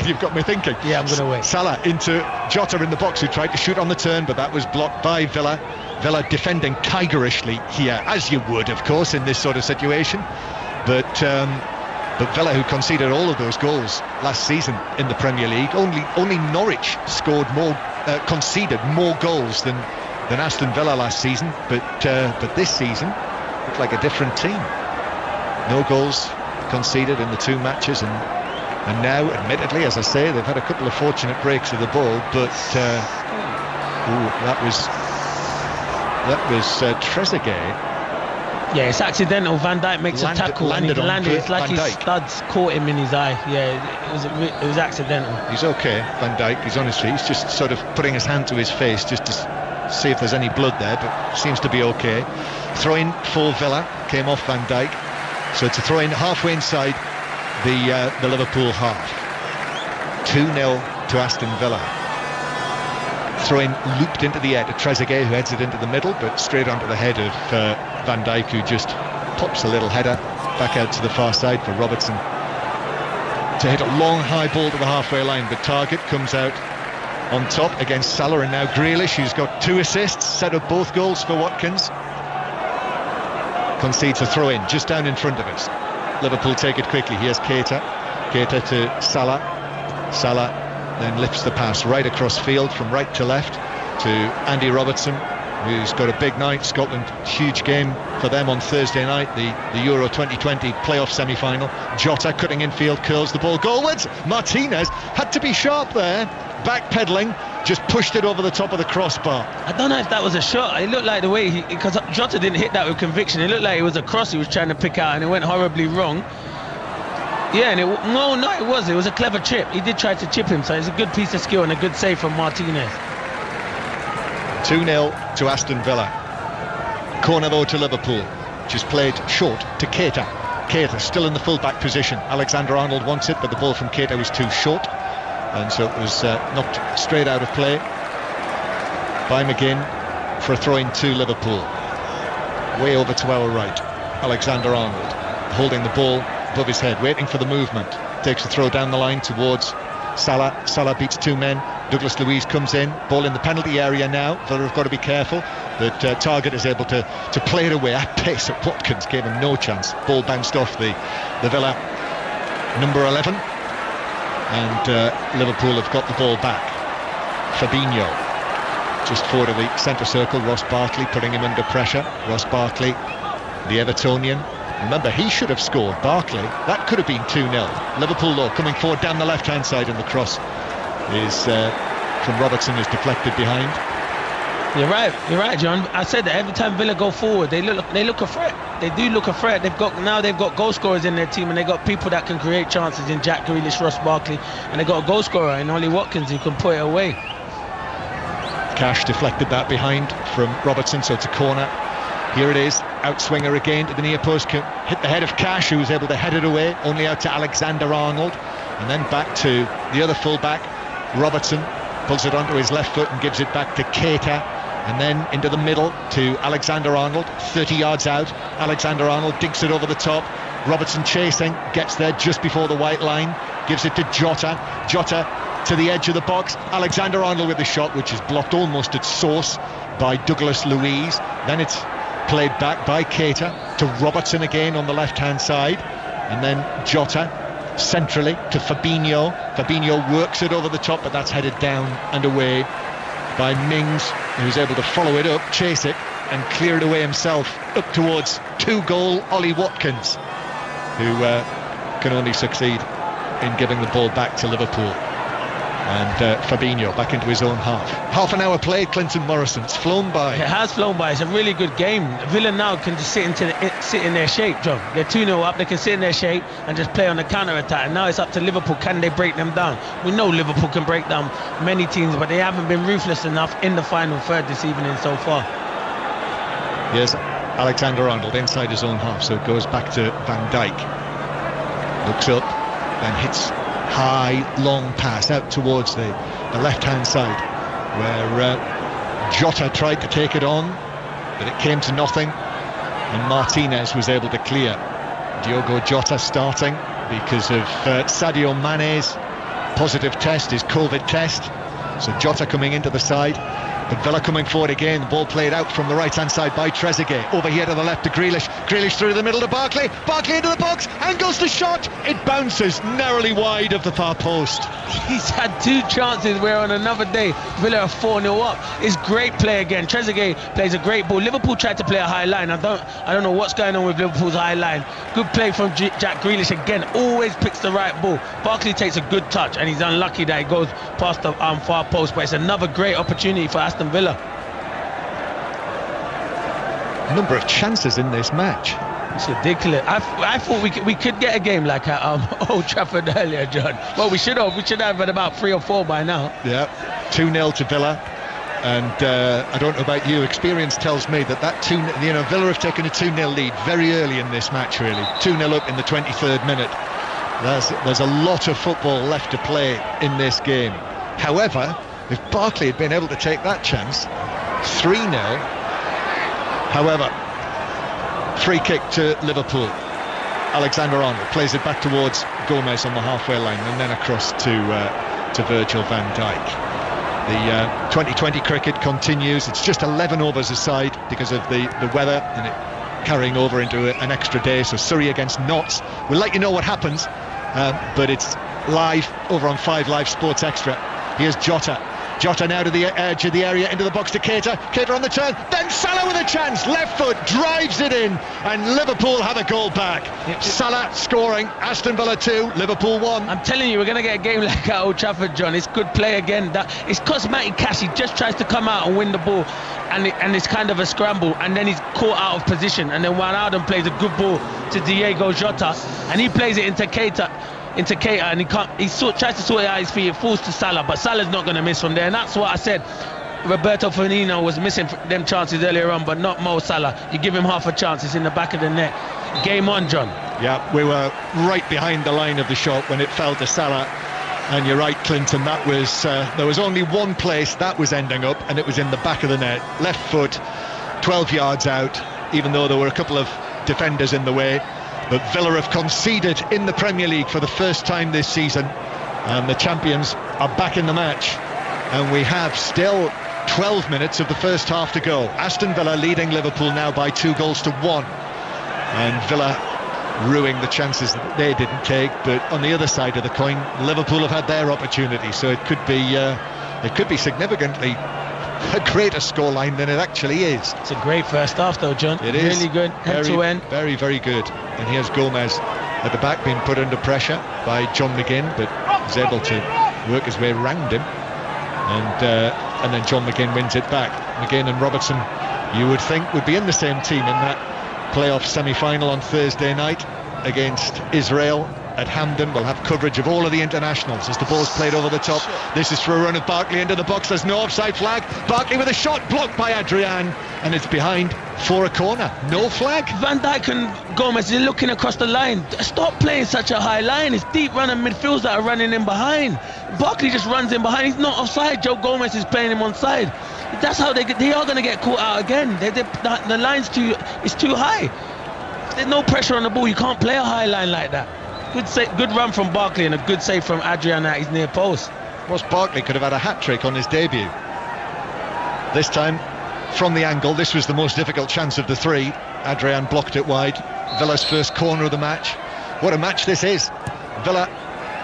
You've got me thinking. Yeah, I'm going to wait. Salah into Jota in the box, who tried to shoot on the turn, but that was blocked by Villa. Villa defending tigerishly here, as you would, of course, in this sort of situation. But Villa, who conceded all of those goals last season in the Premier League, only Norwich conceded more goals than Aston Villa last season. But this season looked like a different team. No goals conceded in the 2 matches, and now, admittedly, as I say, they've had a couple of fortunate breaks of the ball, but that was Trezeguet. Yeah, it's accidental. Van Dijk makes a tackle and he landed. It's like his studs caught him in his eye. Yeah, it was accidental. He's okay, Van Dijk. He's on his feet. He's just sort of putting his hand to his face just to see if there's any blood there, but seems to be okay. Throw-in for Villa, came off Van Dijk. So it's a throw-in halfway inside the Liverpool half. 2-0 to Aston Villa. Throw-in looped into the air to Trezeguet, who heads it into the middle, but straight onto the head of Van Dijk, who just pops a little header back out to the far side for Robertson to hit a long high ball to the halfway line. But Target comes out on top against Salah, and now Grealish, who's got 2 assists, set up both goals for Watkins, concedes a throw-in just down in front of us. Liverpool take it quickly. Here's Keita to Salah. Salah then lifts the pass right across field from right to left to Andy Robertson, who's got a big night. Scotland, huge game for them on Thursday night, the Euro 2020 playoff semi-final. Jota cutting infield, curls the ball goalwards. Martinez had to be sharp there, backpedaling, just pushed it over the top of the crossbar. I don't know if that was a shot. It looked like the way because Jota didn't hit that with conviction. It looked like it was a cross he was trying to pick out, and it went horribly wrong. Yeah, and it was a clever chip. He did try to chip him, so it's a good piece of skill and a good save from Martinez. 2-0 to Aston Villa. Corner though to Liverpool, just played short to Keita. Keita still in the full-back position. Alexander-Arnold wants it, but the ball from Keita was too short, and so it was knocked straight out of play by McGinn for a throw-in to Liverpool. Way over to our right, Alexander-Arnold holding the ball above his head, waiting for the movement. Takes the throw down the line towards Salah. Salah beats 2 men. Douglas Luiz comes in, ball in the penalty area now. Villa have got to be careful. But Targett is able to play it away at pace at Watkins, gave him no chance. Ball bounced off the Villa number 11, and Liverpool have got the ball back. Fabinho just forward of the centre circle. Ross Barkley putting him under pressure. Ross Barkley, the Evertonian. Remember, he should have scored. Barkley, that could have been 2-0. Liverpool though coming forward down the left hand side, and the cross is from Robertson, is deflected behind. You're right, John. I said that every time Villa go forward, they look a threat. They do look a threat. They've got goal scorers in their team, and they got people that can create chances in Jack Grealish, Ross Barkley, and they got a goal scorer in Ollie Watkins who can put it away. Cash deflected that behind from Robertson, so it's a corner. Here it is, outswinger again to the near post, hit the head of Cash, who was able to head it away, only out to Alexander-Arnold, and then back to the other fullback, Robertson, pulls it onto his left foot and gives it back to Keita, and then into the middle to Alexander-Arnold, 30 yards out. Alexander-Arnold dinks it over the top. Robertson chasing, gets there just before the white line, gives it to Jota to the edge of the box. Alexander-Arnold with the shot, which is blocked almost at source by Douglas Luiz. Then it's played back by Keita to Robertson again on the left hand side, and then Jota centrally to Fabinho. Fabinho works it over the top, but that's headed down and away by Mings, who's able to follow it up, chase it, and clear it away himself up towards 2-goal Ollie Watkins, who can only succeed in giving the ball back to Liverpool. And Fabinho back into his own half. Half an hour played, Clinton Morrison. It's flown by. It has flown by. It's a really good game. Villa now can just sit in their shape, John. They're 2-0 up. They can sit in their shape and just play on the counter-attack. And now it's up to Liverpool. Can they break them down? We know Liverpool can break down many teams, but they haven't been ruthless enough in the final third this evening so far. Yes, Alexander-Arnold inside his own half, so it goes back to Van Dijk. Looks up, then hits high, long pass out towards the left-hand side, where Jota tried to take it on, but it came to nothing, and Martinez was able to clear. Diogo Jota starting because of Sadio Mane's positive test, his COVID test. So Jota coming into the side, but Villa coming forward again. The ball played out from the right-hand side by Trezeguet. Over here to the left to Grealish. Grealish through the middle to Barkley. Barkley into the box. Angles the shot. It bounces narrowly wide of the far post. He's had two chances where on another day Villa are 4-0 up. It's great play again. Trezeguet plays a great ball. Liverpool tried to play a high line. I don't know what's going on with Liverpool's high line. Good play from Jack Grealish again. Always picks the right ball. Barkley takes a good touch, and he's unlucky that he goes past the far post. But it's another great opportunity for Aston Villa. A number of chances in this match. It's ridiculous. I thought we could get a game like at Old Trafford earlier, John. Well, we should have had about 3 or 4 by now. Yeah, 2-0 to Villa, and I don't know about you. Experience tells me that Villa have taken a 2-0 lead very early in this match. Really, 2-0 up in the 23rd minute. There's a lot of football left to play in this game. However, if Barkley had been able to take that chance, 3-0. However, free kick to Liverpool. Alexander-Arnold plays it back towards Gomez on the halfway line, and then across to Virgil van Dijk. The 2020 cricket continues. It's just 11 overs aside because of the weather and it carrying over into an extra day. So Surrey against Notts. We'll let you know what happens, but it's live over on 5 Live Sports Extra. Here's Jota now to the edge of the area, into the box to Keita. Keita on the turn, then Salah with a chance. Left foot drives it in, and Liverpool have a goal back. Salah scoring. Aston Villa 2, Liverpool 1. I'm telling you, we're going to get a game like at Old Trafford, John. It's good play again. It's cosmetic Cash. He just tries to come out and win the ball, and it's kind of a scramble, and then he's caught out of position, and then Wijnaldum plays a good ball to Diogo Jota, and he plays it into Keita, and he tries to sort it out his feet. It falls to Salah, but Salah's not going to miss from there, and that's what I said. Roberto Firmino was missing them chances earlier on, but not Mo Salah. You give him half a chance, it's in the back of the net. Game on, John. Yeah, we were right behind the line of the shot when it fell to Salah, and you're right, Clinton, that was there was only one place that was ending up, and it was in the back of the net. Left foot, 12 yards out, even though there were a couple of defenders in the way. But Villa have conceded in the Premier League for the first time this season, and the champions are back in the match. And we have still 12 minutes of the first half to go. Aston Villa leading Liverpool now by 2-1, and Villa ruining the chances that they didn't take. But on the other side of the coin, Liverpool have had their opportunity, so it could be significantly a greater scoreline than it actually is. It's a great first half though, John. It is really good, end to end. Very, very good. And here's Gomez at the back being put under pressure by John McGinn, but is able to work his way around him, and then John McGinn wins it back. McGinn and Robertson, you would think, would be in the same team in that playoff semi-final on Thursday night against Israel at Hampden. We'll have coverage of all of the internationals as the ball's played over the top. This is for a run of Barkley into the box. There's no offside flag. Barkley with a shot blocked by Adrian, and it's behind for a corner. No flag. Van Dijk and Gomez are looking across the line. Stop playing such a high line. It's deep running midfields that are running in behind. Barkley just runs in behind. He's not offside. Joe Gomez is playing him on side. That's how they are going to get caught out again. The line's too high. There's no pressure on the ball. You can't play a high line like that. Good run from Barkley and a good save from Adrian at his near post. Ross Barkley could have had a hat-trick on his debut. This time from the angle. This was the most difficult chance of the three. Adrian blocked it wide. Villa's first corner of the match. What a match this is. Villa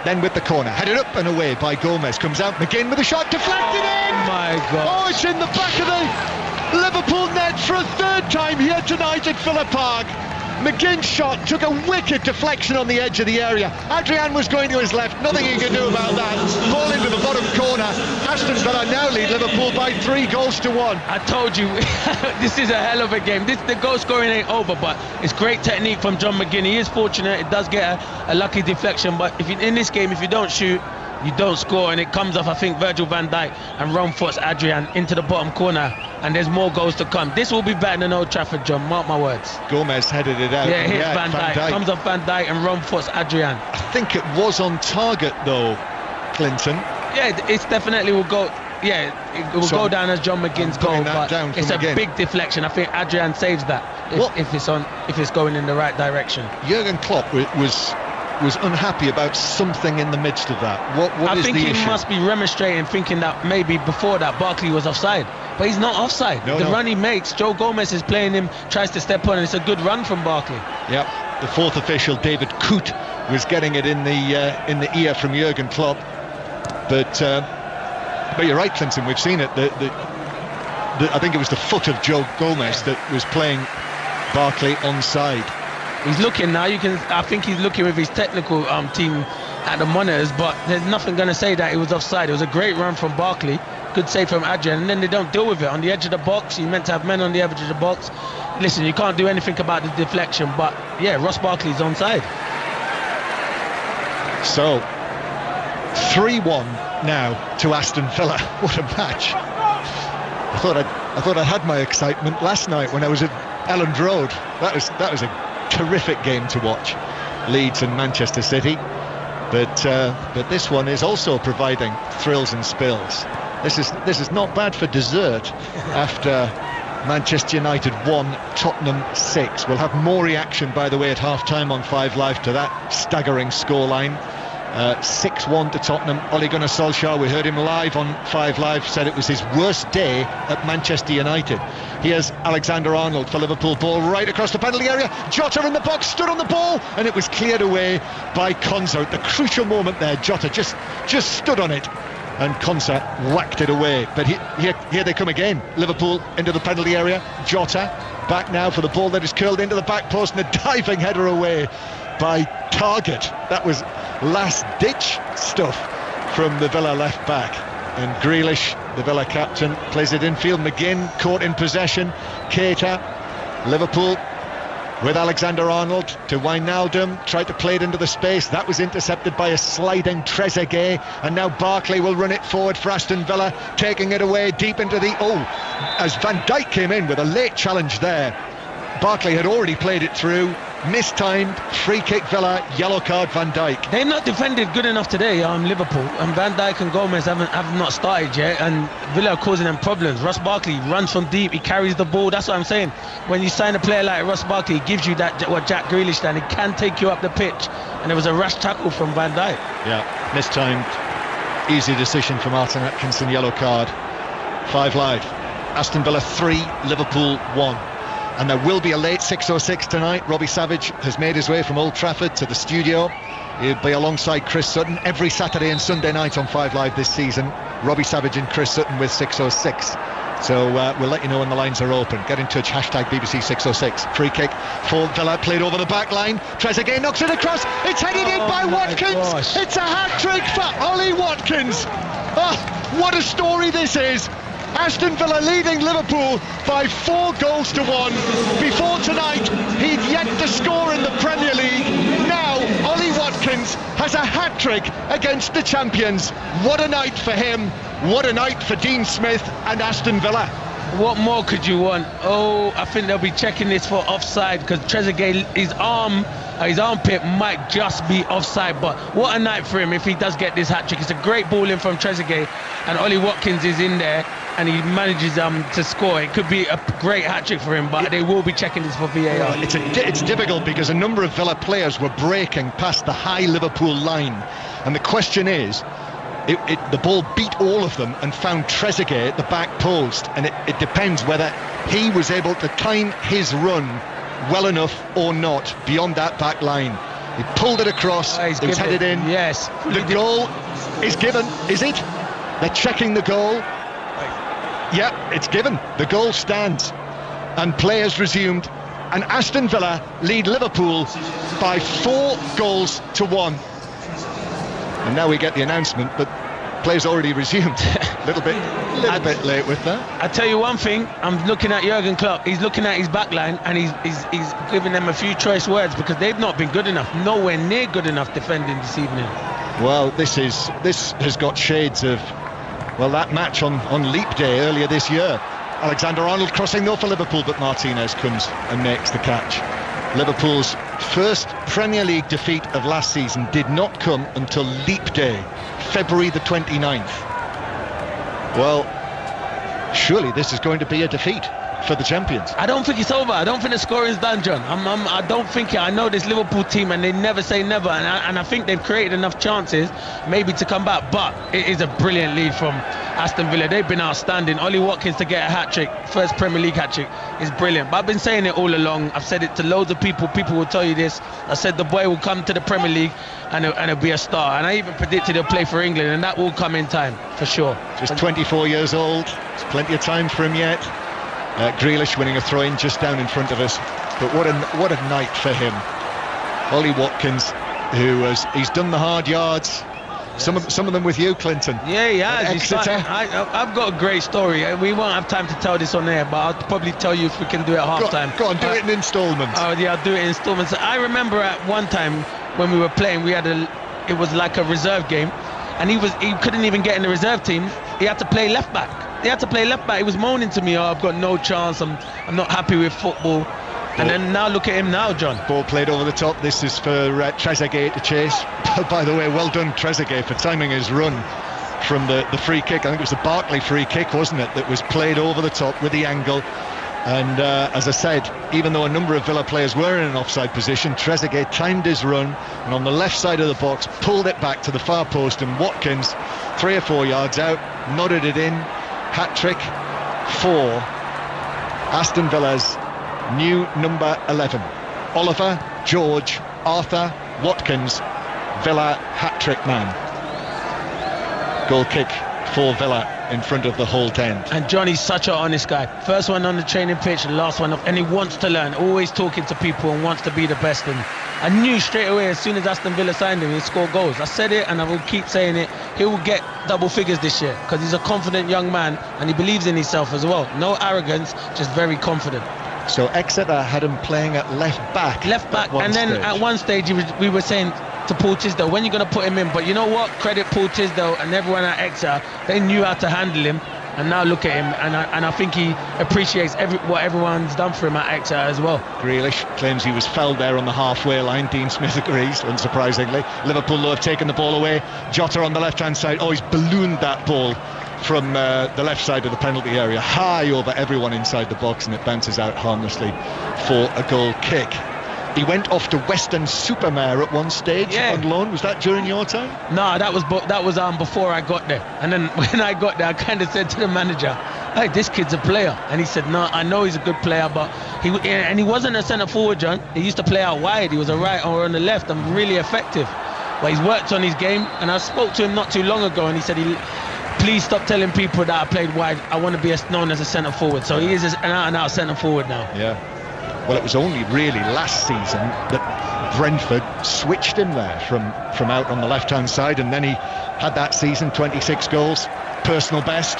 then with the corner, headed up and away by Gomez. Comes out, McGinn with a shot, deflected in. Oh my God. Oh, it's in the back of the Liverpool net for a third time here tonight at Villa Park. McGinn's shot took a wicked deflection on the edge of the area. Adrian was going to his left, nothing he could do about that. Ball into the bottom corner. Aston Villa now lead Liverpool by 3-1. I told you, this is a hell of a game. The goal scoring ain't over, but it's great technique from John McGinn. He is fortunate, it does get a lucky deflection, but in this game, if you don't shoot, you don't score, and it comes off, I think, Virgil van Dijk and wrong foots Adrian into the bottom corner, and there's more goals to come. This will be better than Old Trafford, John, mark my words. Gomez headed it out. Yeah, it hits Van Dijk. Comes off Van Dijk and wrong foots Adrian. I think it was on target though, Clinton. Yeah, it's definitely will go. Yeah, it will go down as John McGinn's goal, but it's a big deflection. I think Adrian saves that if it's going in the right direction. Jurgen Klopp was unhappy about something in the midst of that. What is the issue? I think he must be remonstrating, thinking that maybe before that Barkley was offside, but he's not offside. The run he makes, Joe Gomez is playing him, tries to step on, and it's a good run from Barkley. Yep, the fourth official, David Coote, was getting it in the ear from Jurgen Klopp. But you're right, Clinton. We've seen it. I think it was the foot of Joe Gomez that was playing Barkley onside. He's looking now. I think he's looking with his technical team at the monitors, but there's nothing going to say that it was offside. It was a great run from Barkley, good save from Adrian, and then they don't deal with it on the edge of the box. You're meant to have men on the edge of the box. Listen, you can't do anything about the deflection, but yeah, Ross Barkley's onside. So 3-1 now to Aston Villa. What a match! I thought I had my excitement last night when I was at Elland Road. That was a terrific game to watch, Leeds and Manchester City, but this one is also providing thrills and spills. This is not bad for dessert after Manchester United 1, Tottenham 6. We'll have more reaction, by the way, at half-time on 5 Live to that staggering scoreline. 6-1 to Tottenham. Ole Gunnar Solskjaer, we heard him live on 5 Live, said it was his worst day at Manchester United. Here's Alexander-Arnold for Liverpool, ball right across the penalty area. Jota in the box, stood on the ball, and it was cleared away by Konsa. At the crucial moment there, Jota just stood on it, and Konsa whacked it away. But here they come again. Liverpool into the penalty area. Jota back now for the ball that is curled into the back post, and a diving header away by Target. That was last-ditch stuff from the Villa left back. And Grealish, the Villa captain, plays it infield. McGinn caught in possession. Keita, Liverpool with Alexander-Arnold to Wijnaldum, tried to play it into the space. That was intercepted by a sliding Trezeguet, and now Barkley will run it forward for Aston Villa, taking it away deep into the... as Van Dijk came in with a late challenge there. Barkley had already played it through, mistimed, free kick Villa, yellow card Van Dijk. They've not defended good enough today, Liverpool, and Van Dijk and Gomez have not started yet, and Villa are causing them problems. Ross Barkley runs from deep, he carries the ball. That's what I'm saying. When you sign a player like Ross Barkley, he gives you that what Jack Grealish done. He can take you up the pitch, and there was a rash tackle from Van Dijk. Yeah, mistimed, easy decision from Martin Atkinson, yellow card 5 Live. Aston Villa 3, Liverpool 1. And there will be a late 6:06 tonight. Robbie Savage has made his way from Old Trafford to the studio. He'll be alongside Chris Sutton every Saturday and Sunday night on 5 Live this season. Robbie Savage and Chris Sutton with 6:06. So we'll let you know when the lines are open. Get in touch, hashtag BBC 606. Free kick for Villa, played over the back line. Trezeguet knocks it across. It's headed in by Watkins. Gosh. It's a hat-trick for Ollie Watkins. Oh, what a story this is. Aston Villa leading Liverpool by 4 goals to 1. Before tonight, he'd yet to score in the Premier League. Now, Ollie Watkins has a hat-trick against the champions. What a night for him. What a night for Dean Smith and Aston Villa. What more could you want? Oh, I think they'll be checking this for offside because Trezeguet, his armpit might just be offside. But what a night for him if he does get this hat-trick. It's a great ball in from Trezeguet, and Ollie Watkins is in there and he manages to score. It could be a great hat-trick for him, but they will be checking this for VAR. It's difficult because a number of Villa players were breaking past the high Liverpool line, and the question is, the ball beat all of them and found Trezeguet at the back post, and it depends whether he was able to time his run well enough or not beyond that back line. He pulled it across, it was headed in. Yes. The goal is given, is it? They're checking the goal. Yep, it's given. The goal stands. And players resumed. And Aston Villa lead Liverpool by 4 goals to 1. And now we get the announcement, but play's already resumed. A little bit late with that. I tell you one thing, I'm looking at Jurgen Klopp. He's looking at his back line and he's giving them a few choice words because they've not been good enough, nowhere near good enough defending this evening. Well, this has got shades of, well, that match on Leap Day earlier this year. Alexander-Arnold crossing though for Liverpool, but Martinez comes and makes the catch. Liverpool's first Premier League defeat of last season did not come until Leap Day, February the 29th. Well, surely this is going to be a defeat for the champions. I don't think it's over. I don't think the scoring's done, John. I don't think it. I know this Liverpool team and they never say never, and I think they've created enough chances maybe to come back, but it is a brilliant lead from Aston Villa. They've been outstanding. Ollie Watkins to get a hat-trick, first Premier League hat-trick, is brilliant. But I've been saying it all along. I've said it to loads of people. People will tell you this. I said the boy will come to the Premier League and he'll be a star. And I even predicted he'll play for England, and that will come in time, for sure. Just 24 years old. There's plenty of time for him yet. Grealish winning a throw-in just down in front of us. But what a night for him. Ollie Watkins, he's done the hard yards. Some of them with you, Clinton. Yeah, he has. Exeter. I've got a great story. We won't have time to tell this on air, but I'll probably tell you if we can do it at half-time. Go on, do it in instalments. Oh, yeah, I'll do it in instalments. I remember at one time when we were playing, it was like a reserve game, and he couldn't even get in the reserve team. He had to play left-back. He was moaning to me, I've got no chance, I'm not happy with football. And then now look at him now, John. Ball played over the top. This is for Trezeguet to chase. By the way, well done Trezeguet for timing his run from the free kick. I think it was the Barkley free kick, wasn't it, that was played over the top with the angle. And as I said, even though a number of Villa players were in an offside position, Trezeguet timed his run and on the left side of the box pulled it back to the far post, and Watkins, 3 or 4 yards out, nodded it in. Hat-trick for Aston Villa's new number 11. Oliver, George, Arthur, Watkins, Villa hat-trick man. Goal kick for Villa in front of the Holt end. And Johnny's such an honest guy. First one on the training pitch, the last one off, and he wants to learn, always talking to people and wants to be the best. And I knew straight away as soon as Aston Villa signed him, he'd score goals. I said it and I will keep saying it. He will get double figures this year because he's a confident young man and he believes in himself as well. No arrogance, just very confident. So Exeter had him playing at left back, and then at one stage we were saying to Paul Tisdale, when you're going to put him in? But you know what? Credit Paul Tisdale and everyone at Exeter. They knew how to handle him, and now look at him. And I think he appreciates what everyone's done for him at Exeter as well. Grealish claims he was fouled there on the halfway line. Dean Smith agrees, unsurprisingly. Liverpool have taken the ball away. Jota on the left-hand side. Oh, he's ballooned that ball from the left side of the penalty area, high over everyone inside the box, and it bounces out harmlessly for a goal kick. He went off to Weston-super-Mare at one stage on loan. Was that during your time? No, that was before I got there. And then when I got there, I kind of said to the manager, hey, this kid's a player. And he said, no, I know he's a good player, but he wasn't a centre forward, John. He used to play out wide. He was a right or on the left and really effective. But he's worked on his game, and I spoke to him not too long ago, and he said, please stop telling people that I played wide. I want to be known as a centre forward. So he is an out-and-out centre forward now. Yeah. Well, it was only really last season that Brentford switched him there from out on the left-hand side, and then he had that season, 26 goals, personal best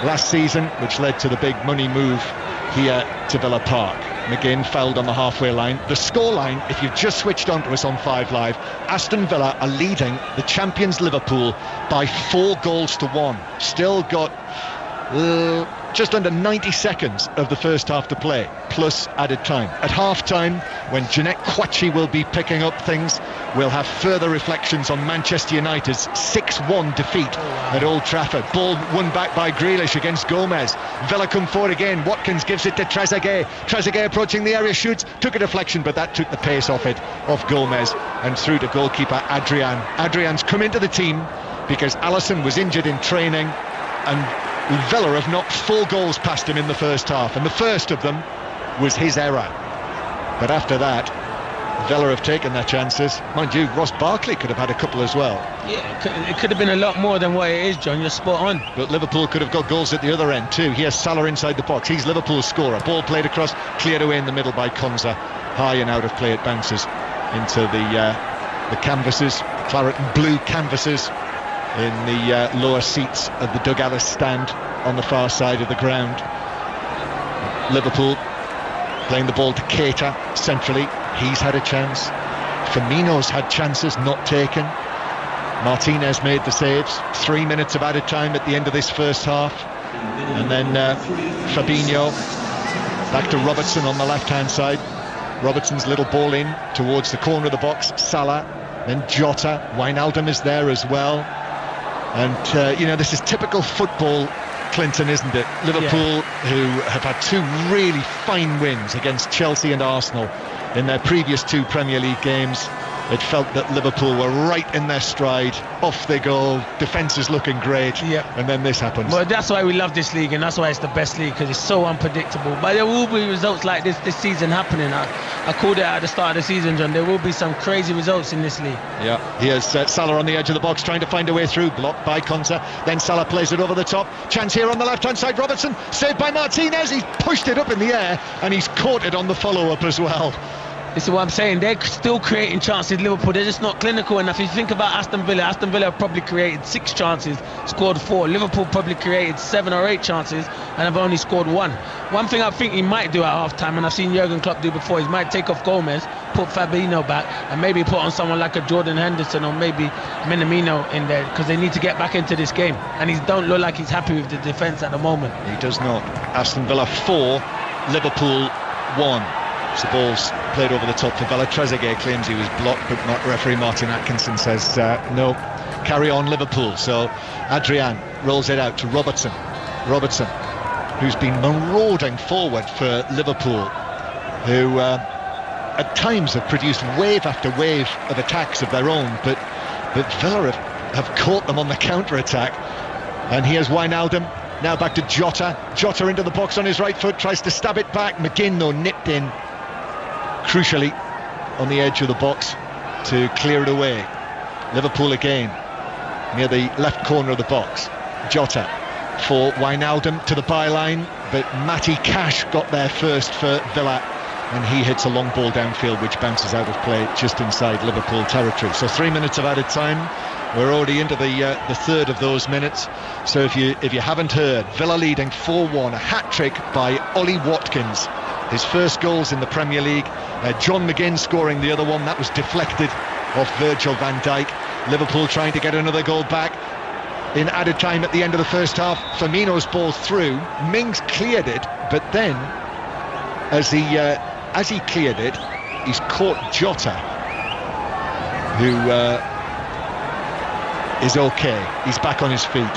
last season, which led to the big money move here to Villa Park. McGinn fouled on the halfway line. The scoreline, if you've just switched on to us on 5 Live, Aston Villa are leading the champions Liverpool by 4 goals to 1. Still got just under 90 seconds of the first half to play, plus added time. At half-time, when Jeanette Kwachi will be picking up things, we'll have further reflections on Manchester United's 6-1 defeat at Old Trafford. Ball won back by Grealish against Gomez. Villa come forward again. Watkins gives it to Trezeguet. Trezeguet approaching the area, shoots, took a deflection, but that took the pace off Gomez, and through to goalkeeper Adrian. Adrian's come into the team because Alisson was injured in training, and Villa have knocked 4 goals past him in the first half, and the first of them was his error. But after that, Villa have taken their chances. Mind you, Ross Barkley could have had a couple as well. Yeah, it could have been a lot more than what it is, John. You're spot on. But Liverpool could have got goals at the other end too. Here's Salah inside the box. He's Liverpool's scorer. Ball played across, cleared away in the middle by Konza. High and out of play, it bounces into the canvases, claret and blue canvases, in the lower seats of the Doug Ellis stand on the far side of the ground. Liverpool playing the ball to Keita centrally. He's had a chance. Firmino's had chances not taken. Martinez made the saves. 3 minutes of added time at the end of this first half, and then Fabinho back to Robertson on the left hand side. Robertson's little ball in towards the corner of the box. Salah, then Jota. Wijnaldum is there as well. And this is typical football, Clinton, isn't it? Liverpool, who have had 2 really fine wins against Chelsea and Arsenal in their previous 2 Premier League games. It felt that Liverpool were right in their stride. Off they go, defence is looking great, and then this happens. Well, that's why we love this league, and that's why it's the best league, because it's so unpredictable. But there will be results like this season happening. I called it at the start of the season, John. There will be some crazy results in this league. Yeah, here's Salah on the edge of the box trying to find a way through, blocked by Konza. Then Salah plays it over the top. Chance here on the left-hand side. Robertson, saved by Martinez. He's pushed it up in the air, and he's caught it on the follow-up as well. This is what I'm saying. They're still creating chances, Liverpool. They're just not clinical enough. If you think about Aston Villa have probably created 6 chances, scored 4. Liverpool probably created 7 or 8 chances and have only scored 1. One thing I think he might do at half-time, and I've seen Jurgen Klopp do before, he might take off Gomez, put Fabinho back, and maybe put on someone like a Jordan Henderson or maybe Minamino in there, because they need to get back into this game. And he don't look like he's happy with the defence at the moment. He does not. Aston Villa 4, Liverpool 1. The ball's played over the top for Villa. Trezeguet claims he was blocked, but referee Martin Atkinson says no, carry on Liverpool. So Adrian rolls it out to Robertson, who's been marauding forward for Liverpool, who at times have produced wave after wave of attacks of their own, but Villa have caught them on the counter-attack. And here's Wijnaldum. Now back to Jota into the box on his right foot, tries to stab it back. McGinn, though, nipped in crucially on the edge of the box to clear it away. Liverpool again near the left corner of the box. Jota for Wijnaldum to the byline, but Matty Cash got there first for Villa, and he hits a long ball downfield which bounces out of play just inside Liverpool territory. So 3 minutes of added time. We're already into the third of those minutes. So if you haven't heard, Villa leading 4-1, a hat-trick by Ollie Watkins. His first goals in the Premier League. John McGinn scoring the other one. That was deflected off Virgil van Dijk. Liverpool trying to get another goal back in added time at the end of the first half. Firmino's ball through. Mings cleared it, but then as he cleared it, he's caught Jota, who is okay. He's back on his feet.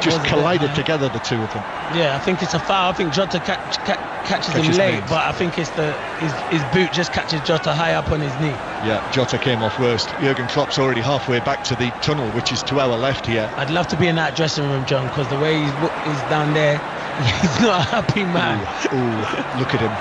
Just collided together, the two of them. Yeah, I think it's a foul. I think Jota catches him late, but I think it's his boot just catches Jota high up on his knee. Yeah, Jota came off worst. Jurgen Klopp's already halfway back to the tunnel, which is to our left here. I'd love to be in that dressing room, John, because the way he's down there, He's not a happy man. Ooh, look at him.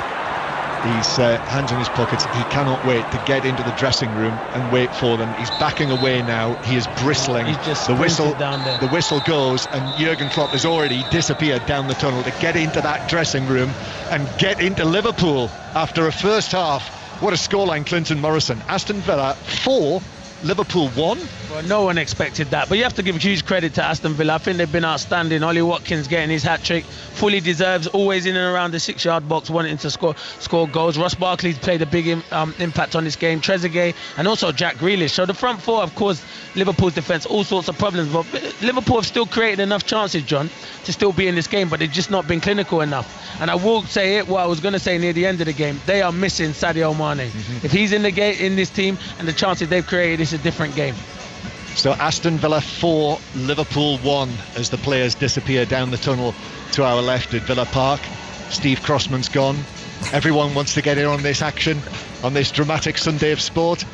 He's hands in his pockets. He cannot wait to get into the dressing room and wait for them. He's backing away now. He is bristling. He's just the whistle down there. The whistle goes, and Jurgen Klopp has already disappeared down the tunnel to get into that dressing room and get into Liverpool after a first half. What a scoreline, Clinton Morrison. Aston Villa 4, Liverpool 1. Well, no one expected that, but you have to give huge credit to Aston Villa. I think they've been outstanding. Ollie Watkins getting his hat-trick, fully deserves, always in and around the 6-yard box, wanting to score goals. Ross Barkley's played a big impact on this game. Trezeguet and also Jack Grealish. So the front four have caused Liverpool's defence all sorts of problems, but Liverpool have still created enough chances, John, to still be in this game, but they've just not been clinical enough. And I will say it, what I was going to say near the end of the game, they are missing Sadio Mane. If he's in this team and the chances they've created, it's a different game. So Aston Villa 4, Liverpool 1 as the players disappear down the tunnel to our left at Villa Park. Steve Crossman's gone. Everyone wants to get in on this action, on this dramatic Sunday of sport.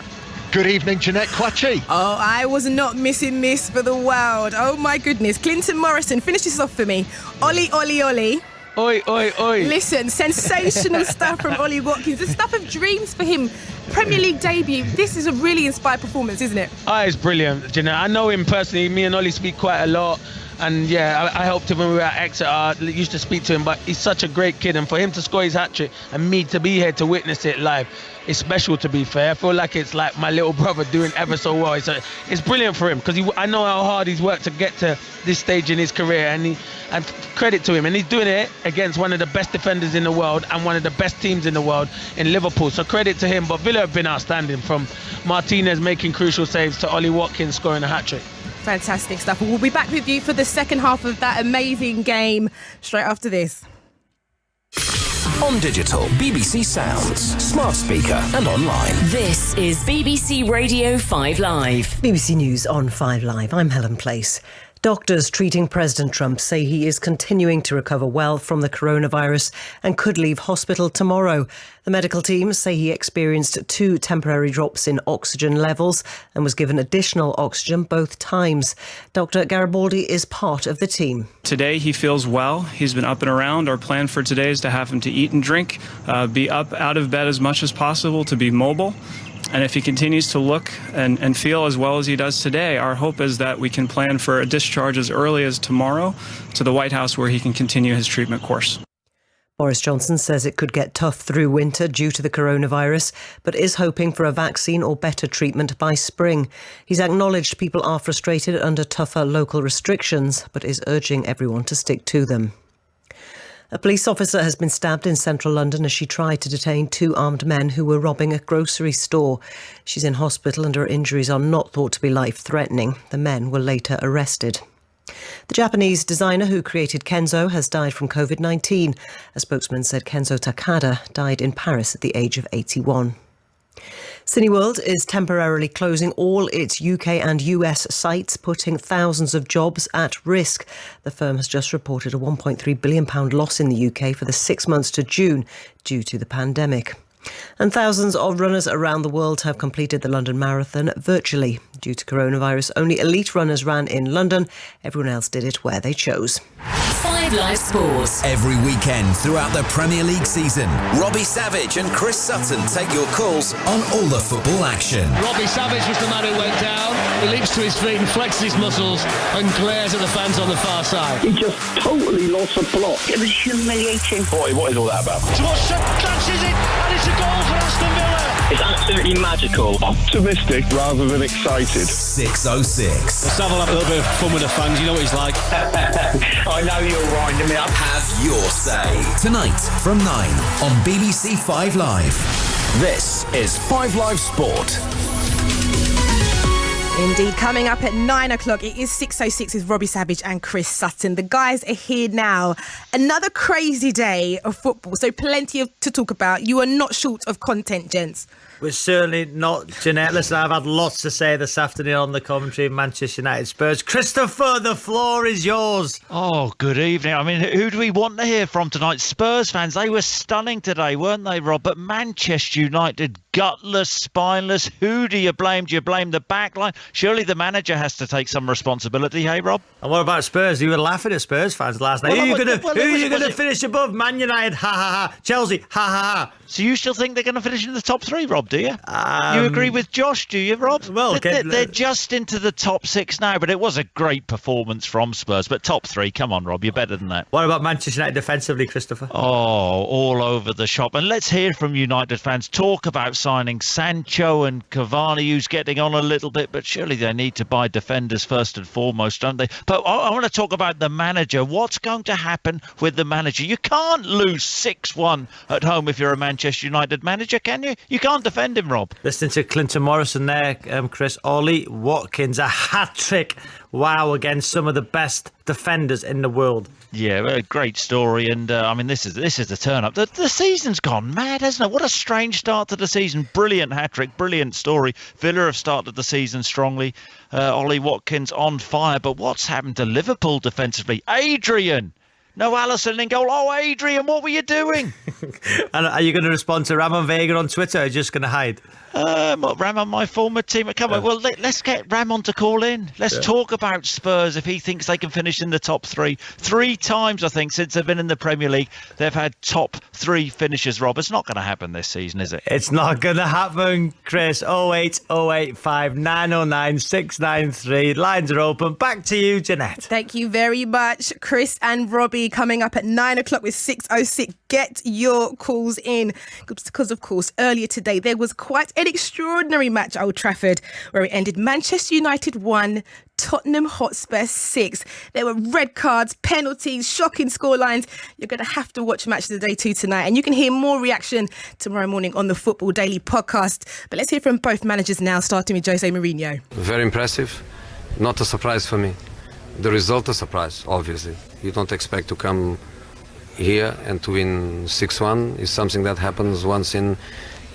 Good evening, Jeanette Quachi. Oh, I was not missing this for the world. Oh my goodness. Clinton Morrison, finish this off for me. Ollie, Ollie, Ollie. Oi, oi, oi. Listen, sensational stuff from Ollie Watkins. The stuff of dreams for him. Premier League debut. This is a really inspired performance, isn't it? Oh, it's brilliant. You know, I know him personally. Me and Ollie speak quite a lot. And yeah, I helped him when we were at Exeter. I used to speak to him, but he's such a great kid. And for him to score his hat-trick and me to be here to witness it live, it's special, to be fair. I feel like it's like my little brother doing ever so well. It's brilliant for him because I know how hard he's worked to get to this stage in his career, and credit to him. And he's doing it against one of the best defenders in the world and one of the best teams in the world in Liverpool. So credit to him. But Villa have been outstanding, from Martinez making crucial saves to Ollie Watkins scoring a hat-trick. Fantastic stuff. We'll be back with you for the second half of that amazing game straight after this. On digital, BBC Sounds, smart speaker and online. This is BBC Radio 5 Live. BBC News on 5 Live. I'm Helen Place. Doctors treating President Trump say he is continuing to recover well from the coronavirus and could leave hospital tomorrow. The medical team say he experienced 2 temporary drops in oxygen levels and was given additional oxygen both times. Dr. Garibaldi is part of the team. Today he feels well. He's been up and around. Our plan for today is to have him to eat and drink, be up out of bed as much as possible, to be mobile. And if he continues to look and feel as well as he does today, our hope is that we can plan for a discharge as early as tomorrow to the White House, where he can continue his treatment course. Boris Johnson says it could get tough through winter due to the coronavirus, but is hoping for a vaccine or better treatment by spring. He's acknowledged people are frustrated under tougher local restrictions, but is urging everyone to stick to them. A police officer has been stabbed in central London as she tried to detain 2 armed men who were robbing a grocery store. She's in hospital and her injuries are not thought to be life-threatening. The men were later arrested. The Japanese designer who created Kenzo has died from COVID-19. A spokesman said Kenzo Takada died in Paris at the age of 81. Cineworld is temporarily closing all its UK and US sites, putting thousands of jobs at risk. The firm has just reported a £1.3 billion loss in the UK for the 6 months to June due to the pandemic. And thousands of runners around the world have completed the London Marathon virtually. Due to coronavirus, only elite runners ran in London. Everyone else did it where they chose. 5 Live Sports. Every weekend throughout the Premier League season, Robbie Savage and Chris Sutton take your calls on all the football action. Robbie Savage was the man who went down. He leaps to his feet and flexes his muscles and glares at the fans on the far side. He just totally lost the plot. It was humiliating. Boy, what is all that about? Watson catches it and it's a goal for Aston Villa. It's absolutely magical. Optimistic rather than excited. 606. Let's have a little bit of fun with the fans. You know what he's like. I know you're winding me up. Have your say. Tonight from 9 on BBC 5 Live. This is 5 Live Sport. Indeed, coming up at 9 o'clock, it is 6:06 with Robbie Savage and Chris Sutton. The guys are here now. Another crazy day of football, so plenty to talk about. You are not short of content, gents. We're certainly not Jeanette. Listen, I've had lots to say this afternoon on the commentary of Manchester United Spurs. Christopher, the floor is yours. Oh, good evening. I mean, who do we want to hear from tonight? Spurs fans, they were stunning today, weren't they, Rob? But Manchester United, gutless, spineless. Who do you blame? Do you blame the back line? Surely the manager has to take some responsibility, hey, Rob? And what about Spurs? You were laughing at Spurs fans last night. Well, who are you going to finish above? Man United, ha ha ha. Chelsea, ha ha ha. So you still think they're going to finish in the top 3, Rob, do you? You agree with Josh, do you, Rob? Well, they're just into the top 6 now, but it was a great performance from Spurs. But top 3, come on, Rob, you're better than that. What about Manchester United defensively, Christopher? Oh, all over the shop. And let's hear from United fans. Talk about signing Sancho and Cavani, who's getting on a little bit, but surely they need to buy defenders first and foremost, don't they? But I want to talk about the manager. What's going to happen with the manager? You can't lose 6-1 at home if you're a Manchester United manager, can you? You can't defend him, Rob. Listening to Clinton Morrison there, Chris. Ollie Watkins, a hat-trick. Wow, against some of the best defenders in the world. Yeah, a great story, and I mean, this is a turn-up. The season's gone mad, hasn't it? What a strange start to the season. Brilliant hat-trick, brilliant story. Villa have started the season strongly. Ollie Watkins on fire, but what's happened to Liverpool defensively? Adrian! No Alisson in goal. Oh, Adrian, what were you doing? And are you going to respond to Ramon Vega on Twitter, or are you just going to hide? Ramon, my former teammate. Come on, well, let's get Ramon to call in. Let's talk about Spurs if he thinks they can finish in the top 3. 3 times, I think, since they've been in the Premier League, they've had top 3 finishes, Rob. It's not going to happen this season, is it? It's not going to happen, Chris. 08085 909 693. Lines are open. Back to you, Jeanette. Thank you very much, Chris and Robbie. Coming up at 9 o'clock with 6:06. Get your calls in. Because, of course, earlier today there was quite an extraordinary match at Old Trafford where it ended Manchester United 1, Tottenham Hotspur 6. There were red cards, penalties, shocking scorelines. You're going to have to watch Match of the Day 2 tonight, and you can hear more reaction tomorrow morning on the Football Daily podcast. But let's hear from both managers now, starting with Jose Mourinho. Very impressive. Not a surprise for me. The result a surprise, obviously. You don't expect to come here and to win 6-1. Is something that happens once in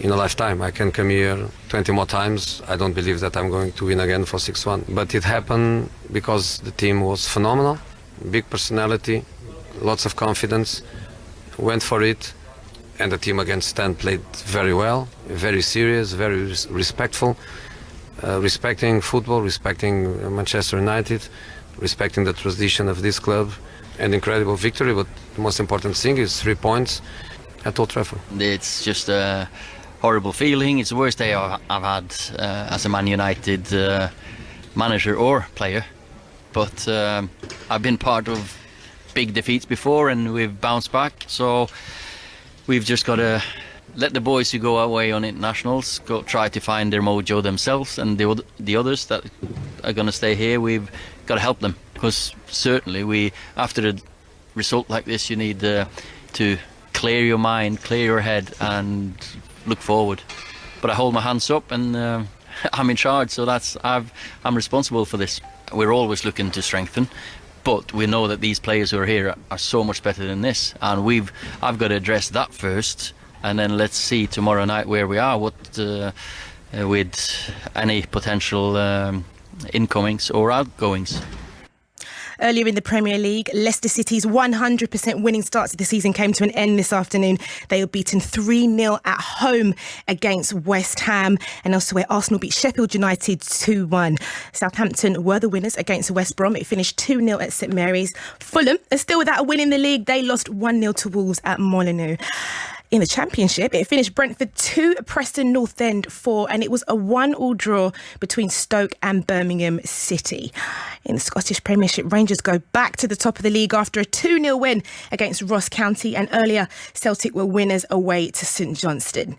a lifetime. I can come here 20 more times. I don't believe that I'm going to win again for 6-1. But it happened because the team was phenomenal. Big personality, lots of confidence, went for it. And the team against Stan played very well, very serious, very respectful, respecting football, respecting Manchester United, respecting the tradition of this club. An incredible victory, but the most important thing is 3 points at Old Trafford. It's just a horrible feeling. It's the worst day I've had as a Man United manager or player. But I've been part of big defeats before and we've bounced back. So we've just got to let the boys who go away on internationals go try to find their mojo themselves, and the others that are going to stay here, we've got to help them. Because certainly after a result like this, you need to clear your mind, clear your head and look forward. But I hold my hands up and I'm in charge, so I'm responsible for this. We're always looking to strengthen, but we know that these players who are here are so much better than this, and I've got to address that first, and then let's see tomorrow night where we are, with any potential incomings or outgoings. Earlier in the Premier League, Leicester City's 100% winning start to the season came to an end this afternoon. They were beaten 3-0 at home against West Ham. And elsewhere, Arsenal beat Sheffield United 2-1. Southampton were the winners against West Brom. It finished 2-0 at St Mary's. Fulham are still without a win in the league. They lost 1-0 to Wolves at Molineux. In the Championship, it finished Brentford 2, Preston North End 4, and it was a 1-1 draw between Stoke and Birmingham City. In the Scottish Premiership, Rangers go back to the top of the league after a 2-0 win against Ross County, and earlier Celtic were winners away to St Johnstone.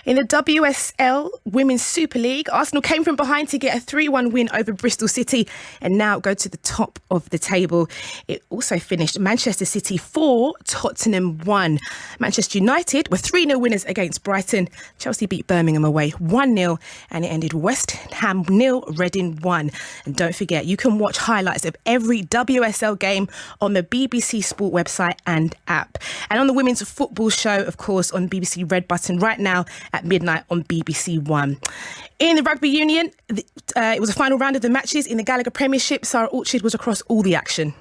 In the WSL Women's Super League, Arsenal came from behind to get a 3-1 win over Bristol City and now go to the top of the table. It also finished Manchester City 4, Tottenham 1. Manchester United United were 3-0 winners against Brighton. Chelsea beat Birmingham away 1-0, and it ended West Ham 0, Reading 1. And don't forget, you can watch highlights of every WSL game on the BBC Sport website and app. And on the Women's Football Show, of course, on BBC Red Button right now at midnight on BBC One. In the Rugby Union, it was a final round of the matches in the Gallagher Premiership. Sarah Orchard was across all the action.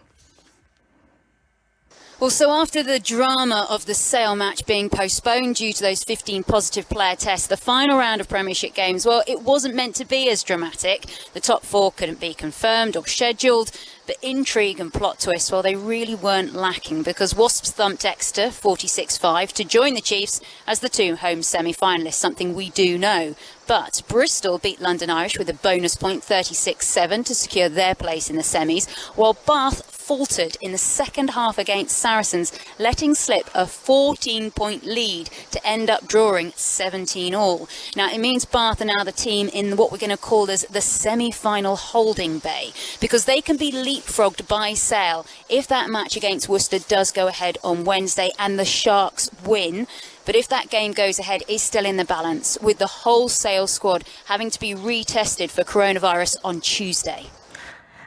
Well, so after the drama of the Sale match being postponed due to those 15 positive player tests, the final round of Premiership games, well, it wasn't meant to be as dramatic. The top four couldn't be confirmed or scheduled, but intrigue and plot twists, well, they really weren't lacking, because Wasps thumped Exeter 46-5 to join the Chiefs as the two home semi-finalists, something we do know. But Bristol beat London Irish with a bonus point 36-7 to secure their place in the semis, while Bath faltered in the second half against Saracens, letting slip a 14-point lead to end up drawing 17-all. Now, it means Bath are now the team in what we're going to call as the semi-final holding bay, because they can be leapfrogged by Sale if that match against Worcester does go ahead on Wednesday and the Sharks win. But if that game goes ahead, is still in the balance, with the whole Sale squad having to be retested for coronavirus on Tuesday.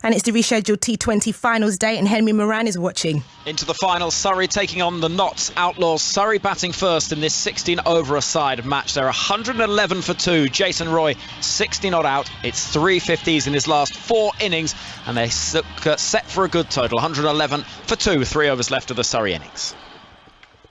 And it's the rescheduled T20 finals day, and Henry Moran is watching. Into the final, Surrey taking on the Notts Outlaws. Surrey batting first in this 16 over a side match. They're 111 for 2. Jason Roy 60 not out. It's 350s in his last 4 innings, and they set for a good total. 111 for 2. 3 overs left of the Surrey innings.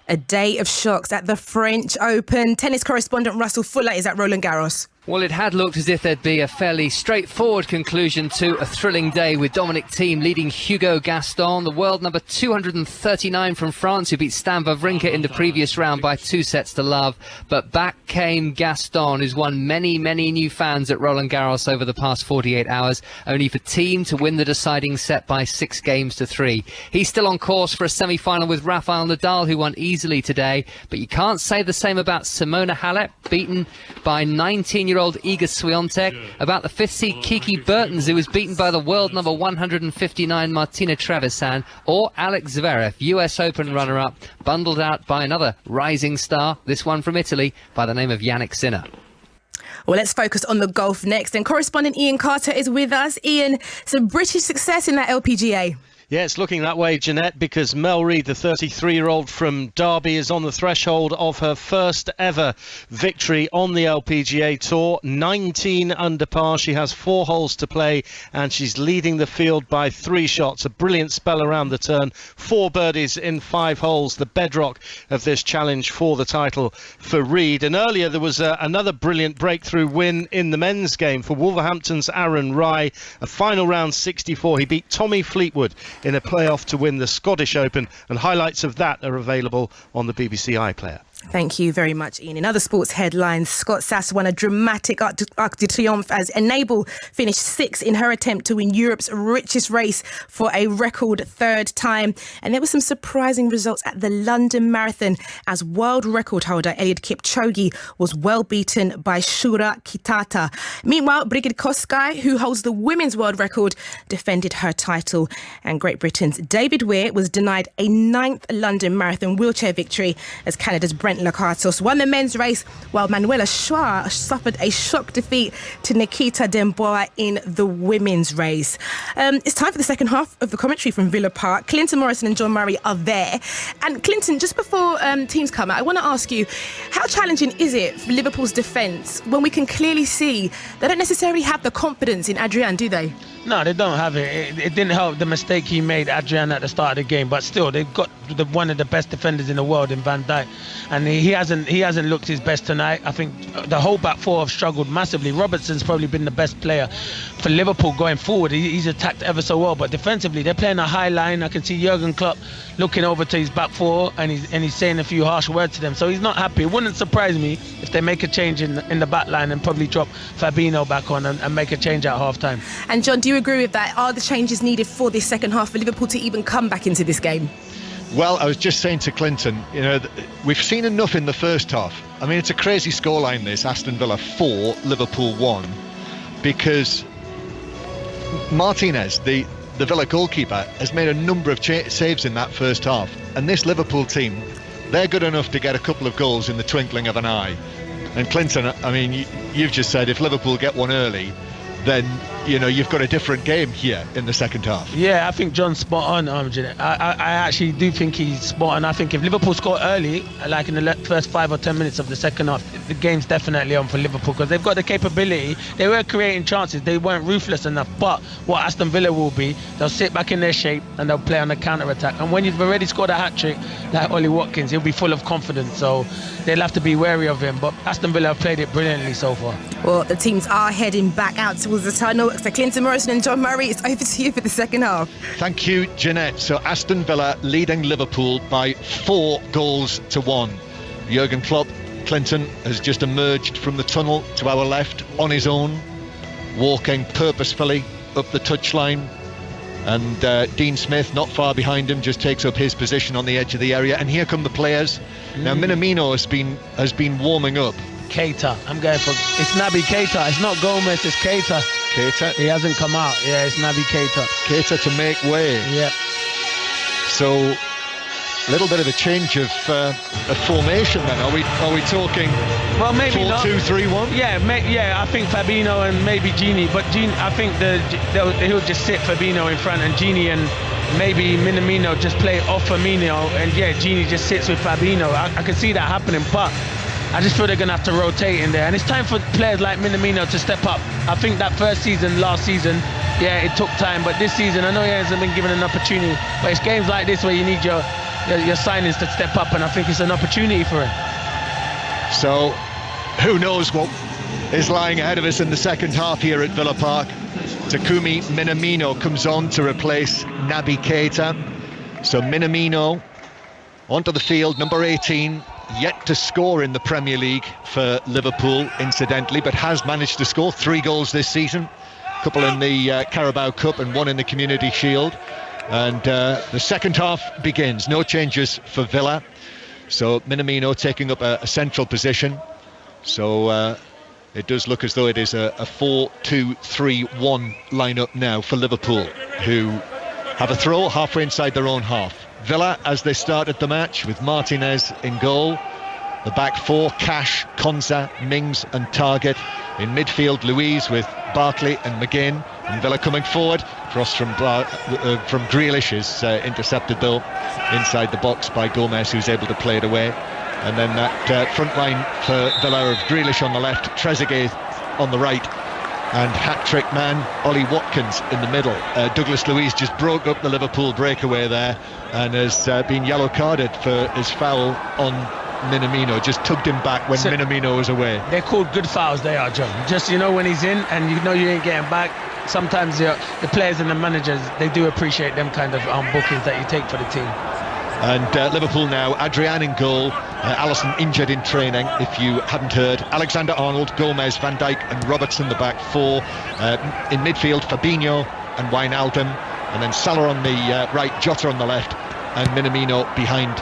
A day of shocks at the French Open. Tennis correspondent Russell Fuller is at Roland Garros. Well, it had looked as if there'd be a fairly straightforward conclusion to a thrilling day, with Dominic Thiem leading Hugo Gaston, the world number 239 from France, who beat Stan Wawrinka in the previous round by 2 sets to love. But back came Gaston, who's won many, many new fans at Roland Garros over the past 48 hours, only for Thiem to win the deciding set by 6 games to 3. He's still on course for a semi-final with Rafael Nadal, who won easily today. But you can't say the same about Simona Halep, beaten by 19-year-old Iga Swiatek, about the 5th seed Kiki Bertens, who was beaten by the world number 159 Martina Trevisan, or Alex Zverev, US Open runner-up, bundled out by another rising star, this one from Italy, by the name of Yannick Sinner. Well, let's focus on the golf next, and correspondent Ian Carter is with us. Ian, some British success in that LPGA. Yeah, it's looking that way, Jeanette, because Mel Reid, the 33-year-old from Derby, is on the threshold of her first ever victory on the LPGA Tour. 19 under par. She has 4 holes to play, and she's leading the field by 3 shots. A brilliant spell around the turn. 4 birdies in 5 holes, the bedrock of this challenge for the title for Reid. And earlier there was another brilliant breakthrough win in the men's game for Wolverhampton's Aaron Rai. A final round 64. He beat Tommy Fleetwood in a playoff to win the Scottish Open, and highlights of that are available on the BBC iPlayer. Thank you very much, Ian. In other sports headlines, Scott Sass won a dramatic Arc de Triomphe as Enable finished 6th in her attempt to win Europe's richest race for a record 3rd time. And there were some surprising results at the London Marathon, as world record holder Eliud Kipchoge was well beaten by Shura Kitata. Meanwhile, Brigid Kosgei, who holds the women's world record, defended her title. And Great Britain's David Weir was denied a 9th London Marathon wheelchair victory as Canada's Brent Lakatos won the men's race, while Manuela Schwa suffered a shock defeat to Nikita Demboa in the women's race. It's time for the second half of the commentary from Villa Park. Clinton Morrison and John Murray are there. And Clinton, just before teams come out, I want to ask you, how challenging is it for Liverpool's defence when we can clearly see they don't necessarily have the confidence in Adrian, do they? No, they don't have it. It didn't help the mistake he made, Adrian, at the start of the game. But still, they've got one of the best defenders in the world in Van Dijk, and he hasn't looked his best tonight. I think the whole back four have struggled massively. Robertson's probably been the best player for Liverpool going forward. He's attacked ever so well, but defensively they're playing a high line. I can see Jurgen Klopp looking over to his back four, and he's saying a few harsh words to them. So he's not happy. It wouldn't surprise me if they make a change in the back line and probably drop Fabinho back on and make a change at half time. And John, do you agree with that? Are the changes needed for this second half for Liverpool to even come back into this game? Well, I was just saying to Clinton, we've seen enough in the first half. I mean, it's a crazy scoreline, this. Aston Villa 4, Liverpool 1, because Martinez, the Villa goalkeeper, has made a number of saves in that first half. And this Liverpool team they're good enough to get a couple of goals in the twinkling of an eye. And Clinton, I mean, you've just said if Liverpool get one early, then you've got a different game here in the second half. Yeah, I think John's spot on, Jeanette. I actually do think he's spot on. I think if Liverpool score early, like in the first 5 or 10 minutes of the second half, the game's definitely on for Liverpool because they've got the capability. They were creating chances. They weren't ruthless enough. But what Aston Villa will be, they'll sit back in their shape and they'll play on the counter-attack. And when you've already scored a hat-trick, like Ollie Watkins, he'll be full of confidence. So they'll have to be wary of him. But Aston Villa have played it brilliantly so far. Well, the teams are heading back out towards the tunnel. So Clinton Morrison and John Murray, it's over to you for the second half. Thank you, Jeanette. So Aston Villa leading Liverpool by 4-1. Jurgen Klopp, Clinton, has just emerged from the tunnel to our left on his own, walking purposefully up the touchline. And Dean Smith, not far behind him, just takes up his position on the edge of the area. And here come the players. Now Minamino has been warming up. Keita, I'm going for it's Naby Keita. It's not Gomez, it's Keita. He hasn't come out. Yeah, it's Naby Keita. Keita to make way. Yeah. So a little bit of a change of formation then. Are we talking? Well, maybe 4-2-3-1. Yeah, I think Fabinho and maybe Gini. But I think he'll just sit Fabinho in front and Gini and maybe Minamino just play off Firmino and Gini just sits with Fabinho. I can see that happening, but I just feel they're going to have to rotate in there. And it's time for players like Minamino to step up. I think that last season, it took time. But this season, I know he hasn't been given an opportunity. But it's games like this where you need your signings to step up. And I think it's an opportunity for him. So, who knows what is lying ahead of us in the second half here at Villa Park. Takumi Minamino comes on to replace Naby Keita. So Minamino onto the field, number 18. Yet to score in the Premier League for Liverpool, incidentally, but has managed to score 3 goals this season, a couple in the Carabao Cup and 1 in the Community Shield. And the second half begins. No changes for Villa. So Minamino taking up a central position. So it does look as though it is a 4-2-3-1 lineup now for Liverpool, who have a throw halfway inside their own half. Villa, as they started the match, with Martinez in goal. The back four, Cash, Konsa, Mings and Target. In midfield, Louise with Barkley and McGinn. And Villa coming forward. Cross from Grealish is intercepted though inside the box by Gomez, who's able to play it away. And then that front line for Villa of Grealish on the left, Trezeguet on the right, and hat-trick man Ollie Watkins in the middle. Douglas Luiz just broke up the Liverpool breakaway there and has been yellow carded for his foul on Minamino. Just tugged him back when Minamino was away. They're called good fouls, they are, John. Just, when he's in and you ain't getting back, sometimes the players and the managers, they do appreciate them kind of bookings that you take for the team. And Liverpool now, Adrian in goal, Alisson injured in training, if you hadn't heard. Alexander-Arnold, Gomez, Van Dijk and Robertson the back four. In midfield, Fabinho and Wijnaldum, and then Salah on the right, Jota on the left, and Minamino behind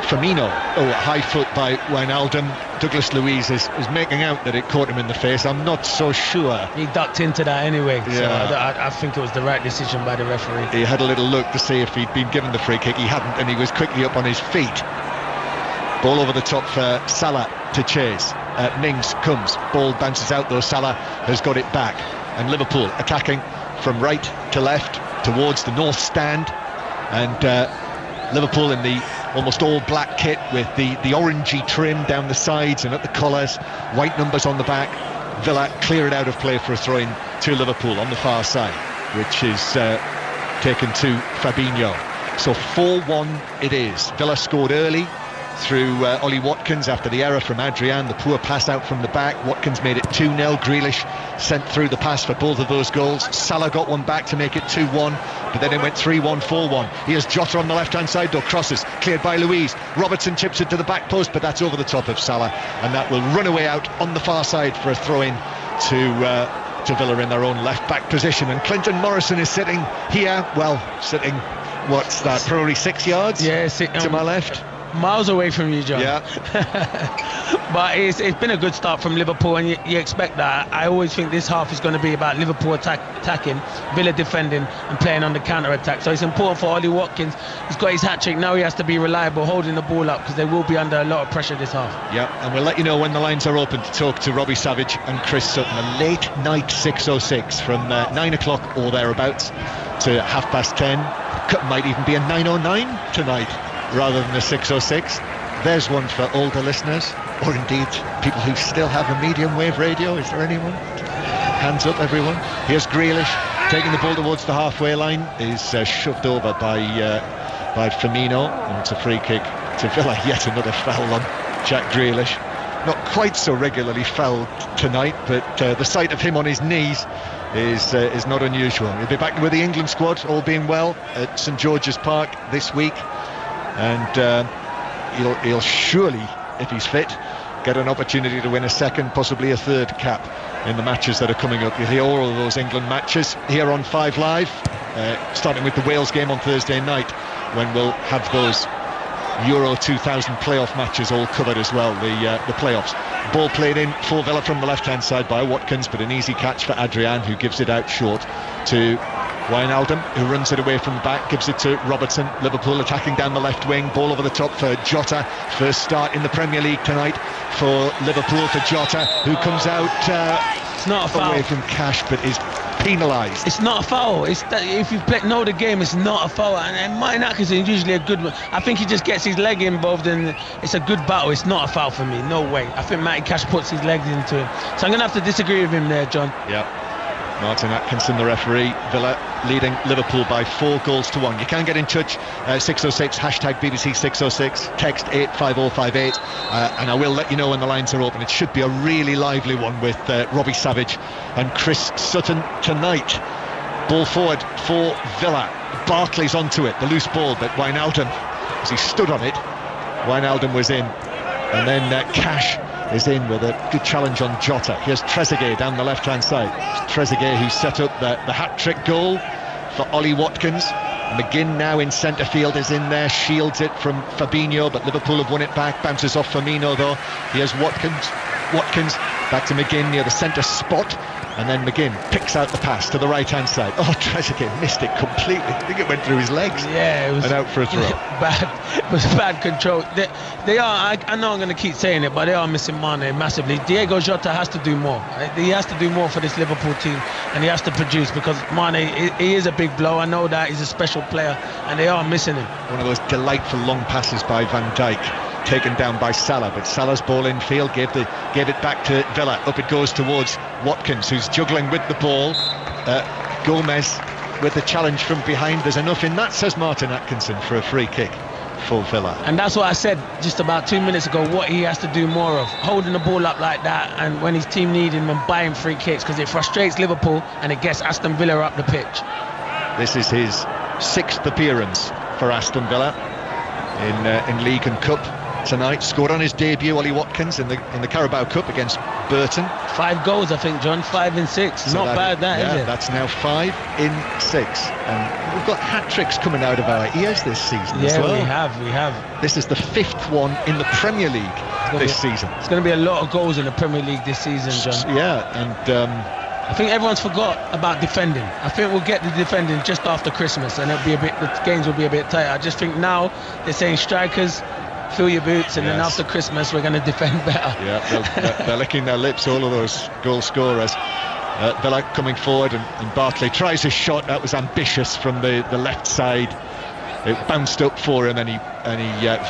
Firmino. High foot by Wijnaldum. Douglas Luiz is making out that it caught him in the face. I'm not so sure. He ducked into that anyway, so I think it was the right decision by the referee. He had a little look to see if he'd been given the free kick. He hadn't, and he was quickly up on his feet. Ball over the top for Salah to chase. Mings comes, ball bounces out though. Salah has got it back, and Liverpool attacking from right to left towards the north stand, and Liverpool in the almost all black kit with the orangey trim down the sides and at the collars, white numbers on the back. Villa clear it out of play for a throw-in to Liverpool on the far side, which is taken to Fabinho. So 4-1 it is. Villa scored early through Ollie Watkins after the error from Adrian, the poor pass out from the back. Watkins made it 2-0. Grealish sent through the pass for both of those goals. Salah got one back to make it 2-1, but then it went 3-1, 4-1. Here's Jota on the left-hand side though, crosses, cleared by Louise. Robertson chips it to the back post, but that's over the top of Salah, and that will run away out on the far side for a throw-in to Villa in their own left-back position. And Clinton Morrison is sitting here, what's that, probably 6 yards to my left. Miles away from you, John. Yeah. But it's been a good start from Liverpool, and you expect that. I always think this half is going to be about Liverpool attacking, Villa defending and playing on the counter-attack. So it's important for Ollie Watkins. He's got his hat-trick. Now he has to be reliable, holding the ball up, because they will be under a lot of pressure this half. Yeah, and we'll let you know when the lines are open to talk to Robbie Savage and Chris Sutton. A late night 6:06 from 9 o'clock or thereabouts to 10:30. Might even be a 9:09 tonight rather than a 6:06. There's one for older listeners, or indeed people who still have a medium wave radio. Is there anyone? Hands up, everyone. Here's Grealish taking the ball towards the halfway line. Is shoved over by Firmino, and it's a free kick to Villa. Yet another foul on Jack Grealish. Not quite so regularly fouled tonight, but the sight of him on his knees is not unusual. He'll be back with the England squad, all being well, at St George's Park this week, and he'll surely, if he's fit, get an opportunity to win a second, possibly a third cap in the matches that are coming up. You'll hear all of those England matches here on 5 Live, starting with the Wales game on Thursday night, when we'll have those Euro 2000 playoff matches all covered as well, the playoffs. Ball played in for Villa from the left-hand side by Watkins, but an easy catch for Adrian, who gives it out short to Wijnaldum, who runs it away from the back, gives it to Robertson. Liverpool attacking down the left wing, ball over the top for Jota. First start in the Premier League tonight for Liverpool, for Jota, who comes out it's not a foul. Away from Cash, but is penalised. It's not a foul. It's that if you know the game, it's not a foul. And Martin Atkinson is usually a good one. I think he just gets his leg involved, and it's a good battle. It's not a foul for me. No way. I think Matty Cash puts his legs into him. So I'm going to have to disagree with him there, John. Yeah. Martin Atkinson, the referee. Villa leading Liverpool by 4-1. You can get in touch, 606, hashtag BBC 606, text 85058, and I will let you know when the lines are open. It should be a really lively one with Robbie Savage and Chris Sutton tonight. Ball forward for Villa. Barkley's onto it, the loose ball, but Wijnaldum, as he stood on it, Wijnaldum was in, and then Cash is in with a good challenge on Jota. Here's Trezeguet down the left-hand side. It's Trezeguet who set up the hat-trick goal for Ollie Watkins. McGinn now in centre field is in there, shields it from Fabinho, but Liverpool have won it back, bounces off Firmino though. Here's Watkins back to McGinn near the centre spot, and then McGinn picks out the pass to the right-hand side. Oh, Trezeguet missed it completely. I think it went through his legs. Yeah, it was and out for a throw. It was bad control. They are, I know I'm going to keep saying it, but they are missing Mane massively. Diego Jota has to do more. He has to do more for this Liverpool team, and he has to produce, because Mane, he is a big blow. I know that he's a special player, and they are missing him. One of those delightful long passes by Van Dijk, taken down by Salah, but Salah's ball in field gave it back to Villa. Up it goes towards Watkins, who's juggling with the ball. Gomez with the challenge from behind. There's enough in that, says Martin Atkinson, for a free kick for Villa. And that's what I said just about 2 minutes ago, what he has to do more of, holding the ball up like that, and when his team need him, and buying free kicks, because it frustrates Liverpool and it gets Aston Villa up the pitch. This is his 6th appearance for Aston Villa in League and Cup tonight. Scored on his debut, Ollie Watkins, in the Carabao Cup against Burton. 5 goals, I think, John. 5 in 6. So not bad, is it? That's now 5 in 6, and we've got hat-tricks coming out of our ears this season as well. we have. This is the 5th one in the Premier League this season. It's going to be a lot of goals in the Premier League this season, John. Yeah, and I think everyone's forgot about defending. I think we'll get the defending just after Christmas, and the games will be a bit tighter. I just think now they're saying strikers, fill your boots, and then after Christmas we're going to defend better. Yeah, they're licking their lips, all of those goal scorers. Villa coming forward, and Barkley tries his shot. That was ambitious from the left side. It bounced up for him, and he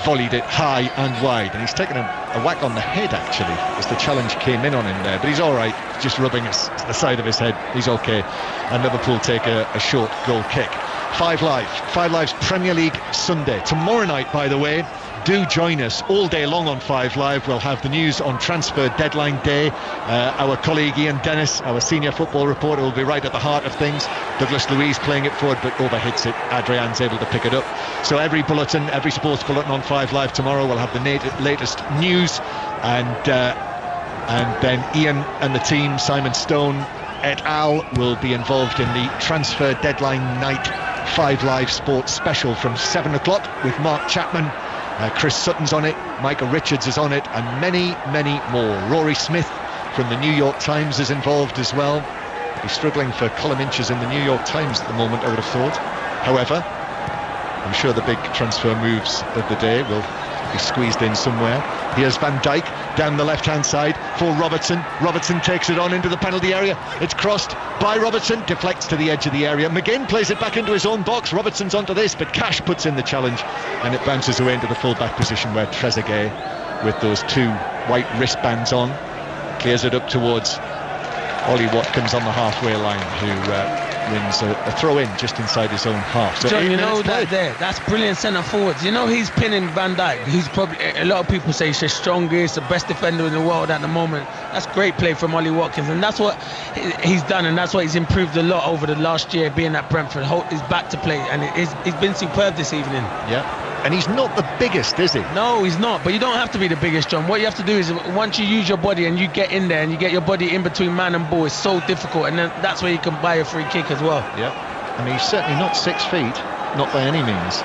volleyed it high and wide, and he's taken a whack on the head actually as the challenge came in on him there, but he's all right, just rubbing the side of his head. He's okay, and Liverpool take a short goal kick. 5 Live's Premier League Sunday tomorrow night, by the way. Do join us all day long on 5 Live. We'll have the news on transfer deadline day. Our colleague Ian Dennis, our senior football reporter, will be right at the heart of things. Douglas Luiz playing it forward, but overhits it. Adrian's able to pick it up. So every sports bulletin on 5 Live tomorrow will have the latest news, and then Ian and the team, Simon Stone et al., will be involved in the transfer deadline night 5 Live Sports special from 7 o'clock with Mark Chapman Chris Sutton's on it, Michael Richards is on it, and many, many more. Rory Smith from the New York Times is involved as well. He's struggling for column inches in the New York Times at the moment, I would have thought. However, I'm sure the big transfer moves of the day will be squeezed in somewhere. Here's Van Dijk down the left-hand side for Robertson. Robertson takes it on into the penalty area. It's crossed by Robertson, deflects to the edge of the area. McGinn plays it back into his own box. Robertson's onto this, but Cash puts in the challenge, and it bounces away into the full-back position where Trezeguet, with those 2 white wristbands on, clears it up towards Ollie Watkins on the halfway line, who wins a throw-in just inside his own half. So John, you know that's brilliant centre forwards. You know he's pinning Van Dijk. He's probably, a lot of people say he's the strongest, the best defender in the world at the moment. That's great play from Ollie Watkins, and that's what he's done, and that's why he's improved a lot over the last year being at Brentford. He's back to play, and he's been superb this evening. Yeah. And he's not the biggest, is he? No, he's not. But you don't have to be the biggest, John. What you have to do is, once you use your body and you get in there and you get your body in between man and ball, it's so difficult. And then that's where you can buy a free kick as well. Yeah. I mean, he's certainly not 6 feet, not by any means.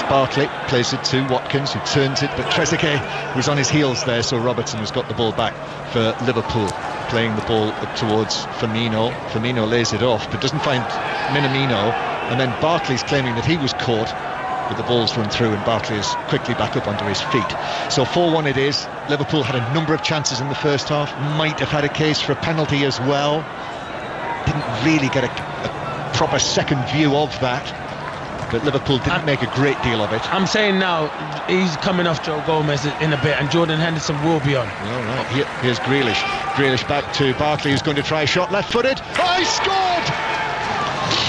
Barkley plays it to Watkins, who turns it, but Trezeguet was on his heels there, so Robertson has got the ball back for Liverpool, playing the ball up towards Firmino. Firmino lays it off, but doesn't find Minamino, and then Barkley's claiming that he was caught. But the ball's run through and Barkley is quickly back up onto his feet. So 4-1 it is. Liverpool had a number of chances in the first half, might have had a case for a penalty as well. Didn't really get a proper second view of that, but Liverpool didn't make a great deal of it. I'm saying now he's coming off Joe Gomez in a bit, and Jordan Henderson will be on. All right, here's Grealish. Grealish back to Barkley, who's going to try a shot left-footed. Oh, he scored!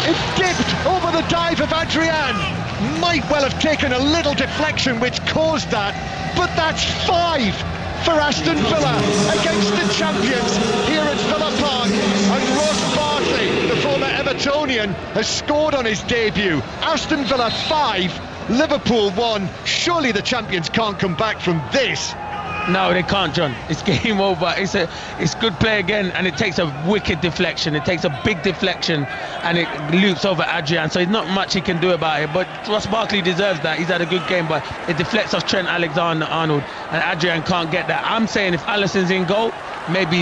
It dipped over the dive of Adrian. Might well have taken a little deflection which caused that, but that's 5 for Aston Villa against the champions here at Villa Park, and Ross Barkley, the former Evertonian, has scored on his debut. Aston Villa 5, Liverpool 1. Surely the champions can't come back from this. No, they can't, John. It's game over. It's good play again, and it takes a wicked deflection. It takes a big deflection, and it loops over Adrian. So there's not much he can do about it. But Ross Barkley deserves that. He's had a good game, but it deflects off Trent Alexander-Arnold, and Adrian can't get that. I'm saying if Alisson's in goal, maybe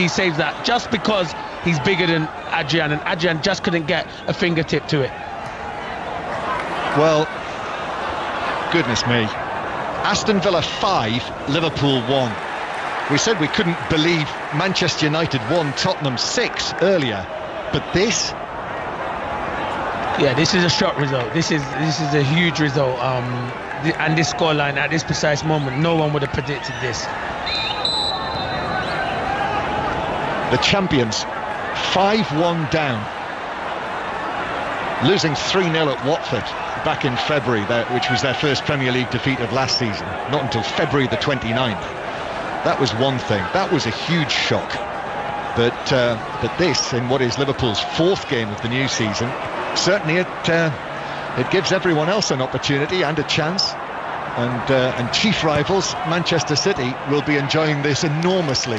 he saves that, just because he's bigger than Adrian, and Adrian just couldn't get a fingertip to it. Well, goodness me. Aston Villa 5, Liverpool 1. We said we couldn't believe Manchester United 1, Tottenham 6 earlier, but this? Yeah, this is a shock result. This is a huge result. And this scoreline at this precise moment, no one would have predicted this. The champions 5-1 down, losing 3-0 at Watford back in February, which was their first Premier League defeat of last season, not until February the 29th. That was one thing. That was a huge shock. But this, in what is Liverpool's 4th game of the new season, certainly it gives everyone else an opportunity and a chance. And chief rivals Manchester City will be enjoying this enormously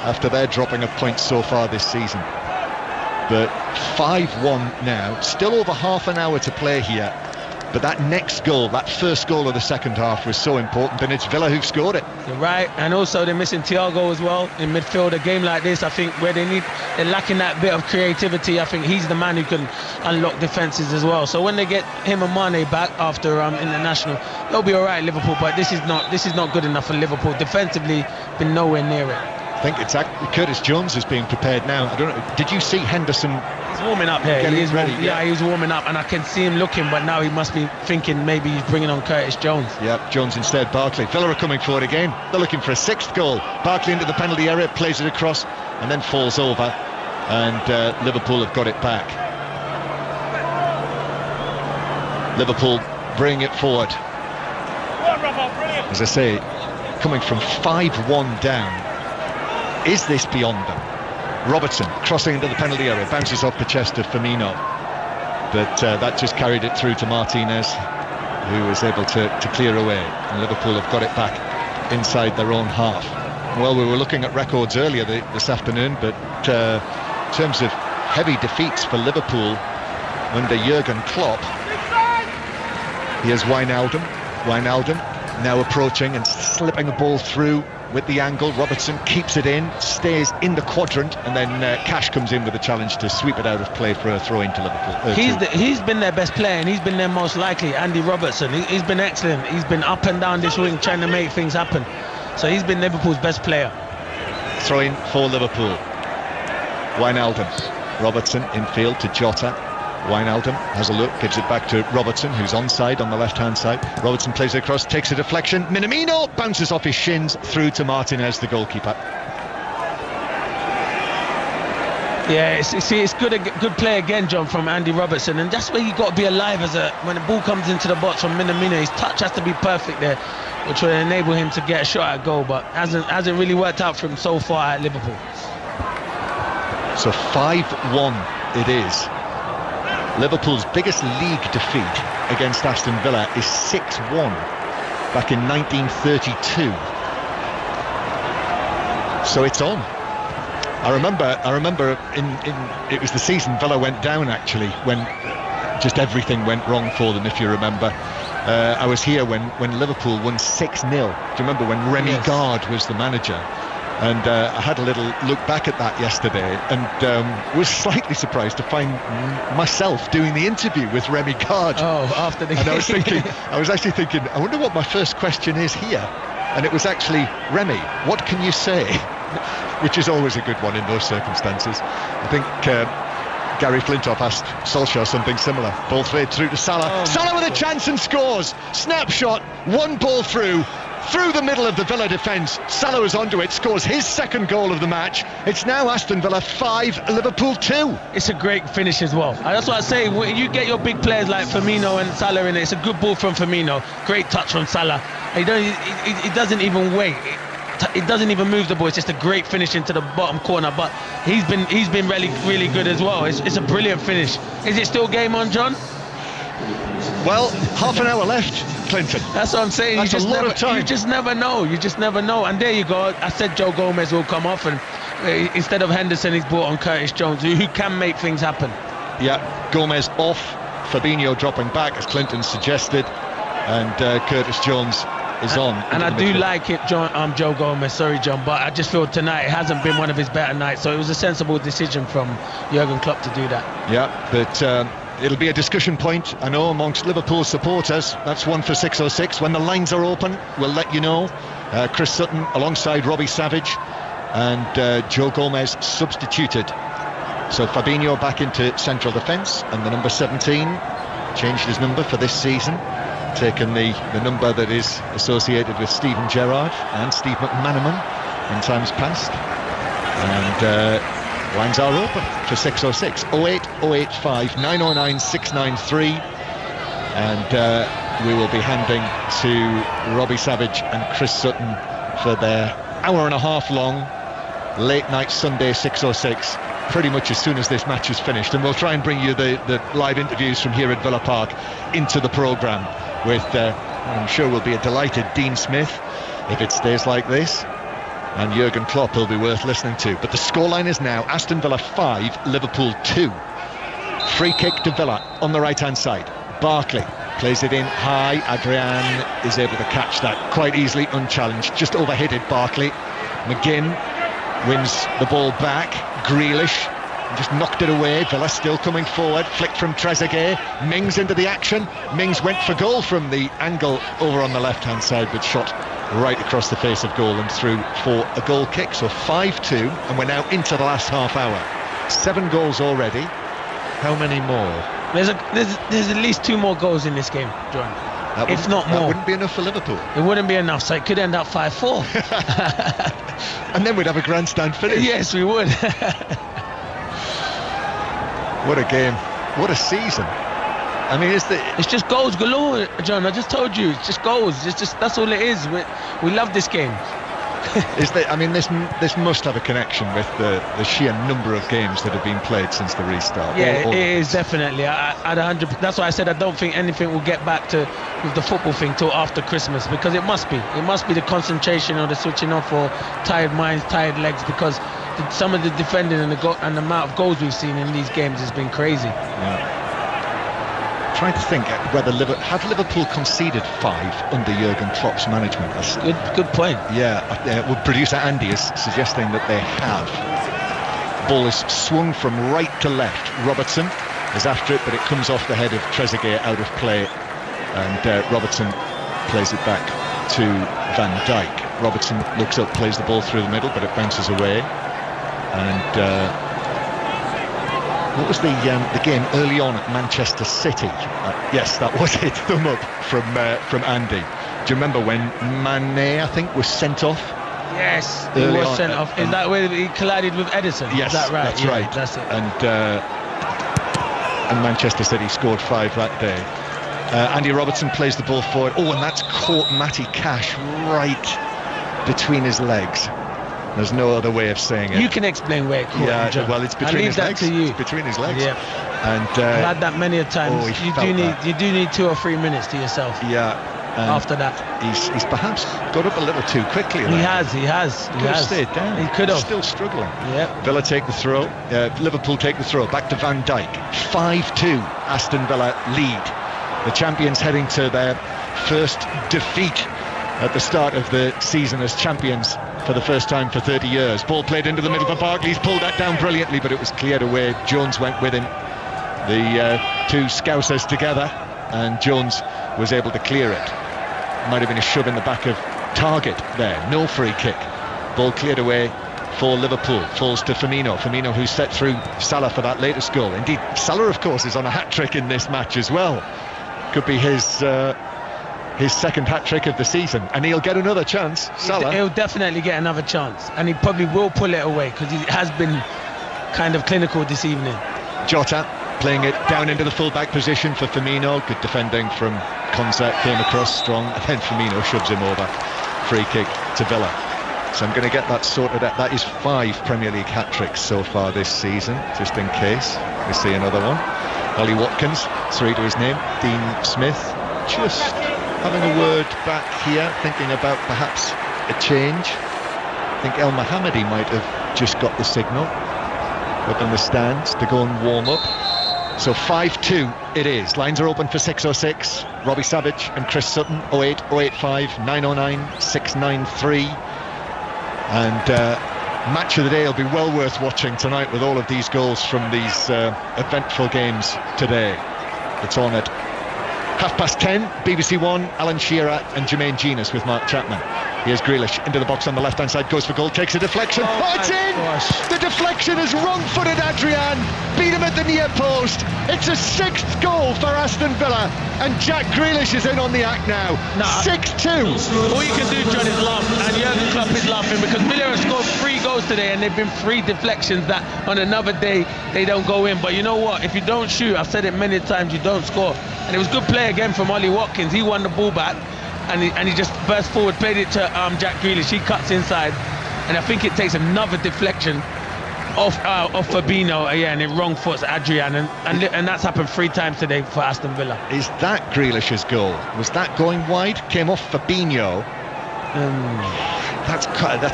after their dropping of points so far this season. But 5-1 now, still over half an hour to play here. But that next goal, that first goal of the second half, was so important, and it's Villa who've scored it. You're right, and also they're missing Thiago as well in midfield. A game like this, I think, where they're lacking that bit of creativity, I think he's the man who can unlock defences as well. So when they get him and Mane back after international, they'll be all right, Liverpool. But this is not good enough for Liverpool. Defensively, been nowhere near it. I think it's Curtis Jones is being prepared now. I don't know. Did you see Henderson? He's warming up here. He is ready. Yeah, he's warming up, and I can see him looking. But now he must be thinking maybe he's bringing on Curtis Jones. Yeah, Jones instead. Barkley. Villa are coming forward again. They're looking for a 6th goal. Barkley into the penalty area, plays it across, and then falls over. And Liverpool have got it back. Liverpool bring it forward. As I say, coming from 5-1 down. Is this beyond them? Robertson crossing into the penalty area, bounces off the chest of Firmino, but that just carried it through to Martinez, who was able to clear away, and Liverpool have got it back inside their own half. Well, we were looking at records earlier this afternoon, but in terms of heavy defeats for Liverpool under Jurgen Klopp, here's Wijnaldum Wijnaldum now approaching and slipping a ball through with the angle. Robertson keeps it in, stays in the quadrant, and then Cash comes in with a challenge to sweep it out of play for a throw into Liverpool. He's been their best player, and he's been their most likely. Andy Robertson, he's been excellent. He's been up and down this wing trying to make things happen. So he's been Liverpool's best player. Throwing for Liverpool. Wijnaldum. Robertson infield to Jota. Wijnaldum has a look, gives it back to Robertson, who's onside on the left-hand side. Robertson plays it across, takes a deflection. Minamino bounces off his shins through to Martinez, the goalkeeper. Yeah, it's good play again, John, from Andy Robertson, and that's where you got to be alive when the ball comes into the box from Minamino. His touch has to be perfect there, which will enable him to get a shot at goal, but hasn't really worked out for him so far at Liverpool. So 5-1 it is. Liverpool's biggest league defeat against Aston Villa is 6-1 back in 1932. So it's on. I remember it was the season Villa went down, actually, when just everything went wrong for them, if you remember. I was here when Liverpool won 6-0. Do you remember when Remy Gard was the manager? And I had a little look back at that yesterday, and was slightly surprised to find myself doing the interview with Remy Gard. Oh, after the game. I was actually thinking, I wonder what my first question is here. And it was actually, Remy, what can you say? Which is always a good one in those circumstances. I think Gary Flintoff asked Solskjaer something similar. Ball played through to Salah. Salah with a chance and scores. Snapshot, one ball through the middle of the Villa defence. Salah is onto it, scores his second goal of the match. It's now Aston Villa 5, Liverpool 2. It's a great finish as well. That's what I say. When you get your big players like Firmino and Salah in it, it's a good ball from Firmino. Great touch from Salah. He doesn't even wait. It doesn't even move the ball. It's just a great finish into the bottom corner. But he's been really, really good as well. It's a brilliant finish. Is it still game on, John? Well, half an hour left, Clinton. That's what I'm saying. That's a lot of time. You just never know. And there you go. I said Joe Gomez will come off, and instead of Henderson, he's brought on Curtis Jones, who can make things happen. Yeah, Gomez off. Fabinho dropping back, as Clinton suggested, and Curtis Jones is on. And I do like it, Joe Gomez. Sorry, John, but I just feel tonight it hasn't been one of his better nights. So it was a sensible decision from Jurgen Klopp to do that. Yeah, but it'll be a discussion point, I know, amongst Liverpool supporters. That's one for 606. When the lines are open, we'll let you know. Chris Sutton alongside Robbie Savage, and Joe Gomez substituted. So Fabinho back into central defence, and the number 17 changed his number for this season, taken the number that is associated with Steven Gerrard and Steve McManaman in times past. And lines are open for 606 08 085 909 693, and we will be handing to Robbie Savage and Chris Sutton for their hour and a half long late night Sunday 606 pretty much as soon as this match is finished, and we'll try and bring you the live interviews from here at Villa Park into the programme with I'm sure will be a delighted Dean Smith if it stays like this, and Jurgen Klopp will be worth listening to. But the scoreline is now Aston Villa 5, Liverpool 2. Free kick to Villa on the right hand side. Barkley plays it in high. Adrian is able to catch that quite easily, unchallenged, just overheaded Barkley. McGinn wins the ball back. Grealish just knocked it away. Villa still coming forward, flicked from Trezeguet. Mings into the action. Mings went for goal from the angle over on the left hand side, but shot right across the face of goal and through for a goal kick. So 5-2, and we're now into the last half hour. 7 goals already. How many more? There's at least 2 more goals in this game, John. If not more. That wouldn't be enough for Liverpool. It wouldn't be enough, so it could end up 5-4. And then we'd have a grandstand finish. Yes, we would. What a game. What a season. I mean, it's just goals galore, John. I just told you, it's just goals. It's just, that's all it is. We love this game. This must have a connection with the sheer number of games that have been played since the restart. Yeah, it is definitely. At 100. That's why I said I don't think anything will get back to with the football thing till after Christmas, because it must be. It must be the concentration or the switching off, or tired minds, tired legs, because some of the defending and the amount of goals we've seen in these games has been crazy. Yeah. trying to think whether Liverpool conceded 5 under Jurgen Klopp's management. Good point. Yeah, producer Andy is suggesting that they have. Ball is swung from right to left. Robertson is after it, but it comes off the head of Trezeguet out of play, and Robertson plays it back to Van Dijk. Robertson looks up, plays the ball through the middle, but it bounces away. And what was the game early on at Manchester City? Yes, that was it. Thumb up from Andy. Do you remember when Mané, I think, was sent off? Yes, he was sent off. Is that where he collided with Edison? Yes, is that right? That's right. That's it. And Manchester City scored 5 that day. Andy Robertson plays the ball forward. Oh, and that's caught Matty Cash right between his legs. There's no other way of saying it. You can explain where it caught him, John. Well, it's between his legs. To you. It's between his legs. Yeah. And I've had that many a times. You do need 2 or 3 minutes to yourself. Yeah. After that, he's perhaps got up a little too quickly. He has. He could have stayed down. He could have. Still struggling. Yeah. Villa take the throw. Liverpool take the throw. Back to Van Dijk. 5-2. Aston Villa lead. The champions heading to their first defeat at the start of the season as champions for the first time for 30 years. Ball played into the middle for Barkley. He's pulled that down brilliantly, but it was cleared away. Jones went with him. The 2 Scousers together, and Jones was able to clear it. Might have been a shove in the back of target there. No free kick. Ball cleared away for Liverpool. Falls to Firmino. Firmino, who set through Salah for that latest goal. Indeed, Salah, of course, is on a hat-trick in this match as well. Could be his second hat-trick of the season, and he'll get another chance. Salah. He'll definitely get another chance, and he probably will pull it away because he has been kind of clinical this evening. Jota playing it down into the full-back position for Firmino. Good defending from Konsa, came across strong, and then Firmino shoves him over. Free kick to Villa. So I'm going to get that sorted out. That is 5 Premier League hat-tricks so far this season, just in case we see another one. Ollie Watkins, 3 to his name. Dean Smith, just having a word back here, thinking about perhaps a change. I think El Mohammadi might have just got the signal up in the stands to go and warm up. So 5-2 it is. Lines are open for 606. Robbie Savage and Chris Sutton, 08 085 909 693. And match of the day will be well worth watching tonight with all of these goals from these eventful games today. It's on at 10:30, BBC One, Alan Shearer and Jermaine Genius with Mark Chapman. Here's Grealish into the box on the left-hand side, goes for goal, takes a deflection. Oh, it's in! Gosh. The deflection is wrong-footed Adrian, beat him at the near post. It's a 6th goal for Aston Villa, and Jack Grealish is in on the act now. 6-2. All you can do, John, is laugh, and Jurgen Klopp is laughing because Villa have scored 3 goals today, and they've been 3 deflections that on another day they don't go in. But you know what? If you don't shoot, I've said it many times, you don't score. And it was good play again from Ollie Watkins. He won the ball back. And he just burst forward, played it to Jack Grealish. He cuts inside, and I think it takes another deflection off Fabinho, and it wrong foots Adrian, and that's happened 3 times today for Aston Villa. Is that Grealish's goal? Was that going wide? Came off Fabinho. That's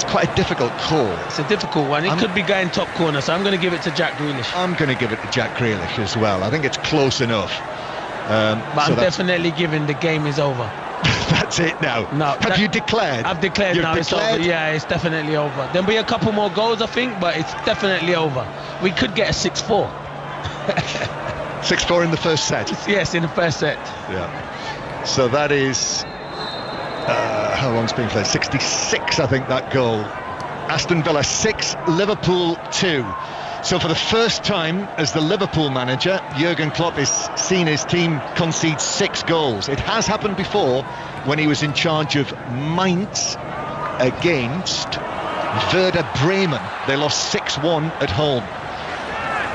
quite a difficult call. It's a difficult one. It could be going top corner, so I'm going to give it to Jack Grealish. I'm going to give it to Jack Grealish as well. I think it's close enough. But I'm definitely giving the game is over. That's it now. No, have you declared? I've declared now. It's over. Yeah, it's definitely over. There'll be a couple more goals, I think, but it's definitely over. We could get a 6-4. 6-4 in the first set. Yes, in the first set. Yeah. So that is how long's been played? 66, I think, that goal. Aston Villa 6, Liverpool 2. So for the first time as the Liverpool manager, Jurgen Klopp is seen his team concede 6 goals. It has happened before when he was in charge of Mainz against Werder Bremen. They lost 6-1 at home.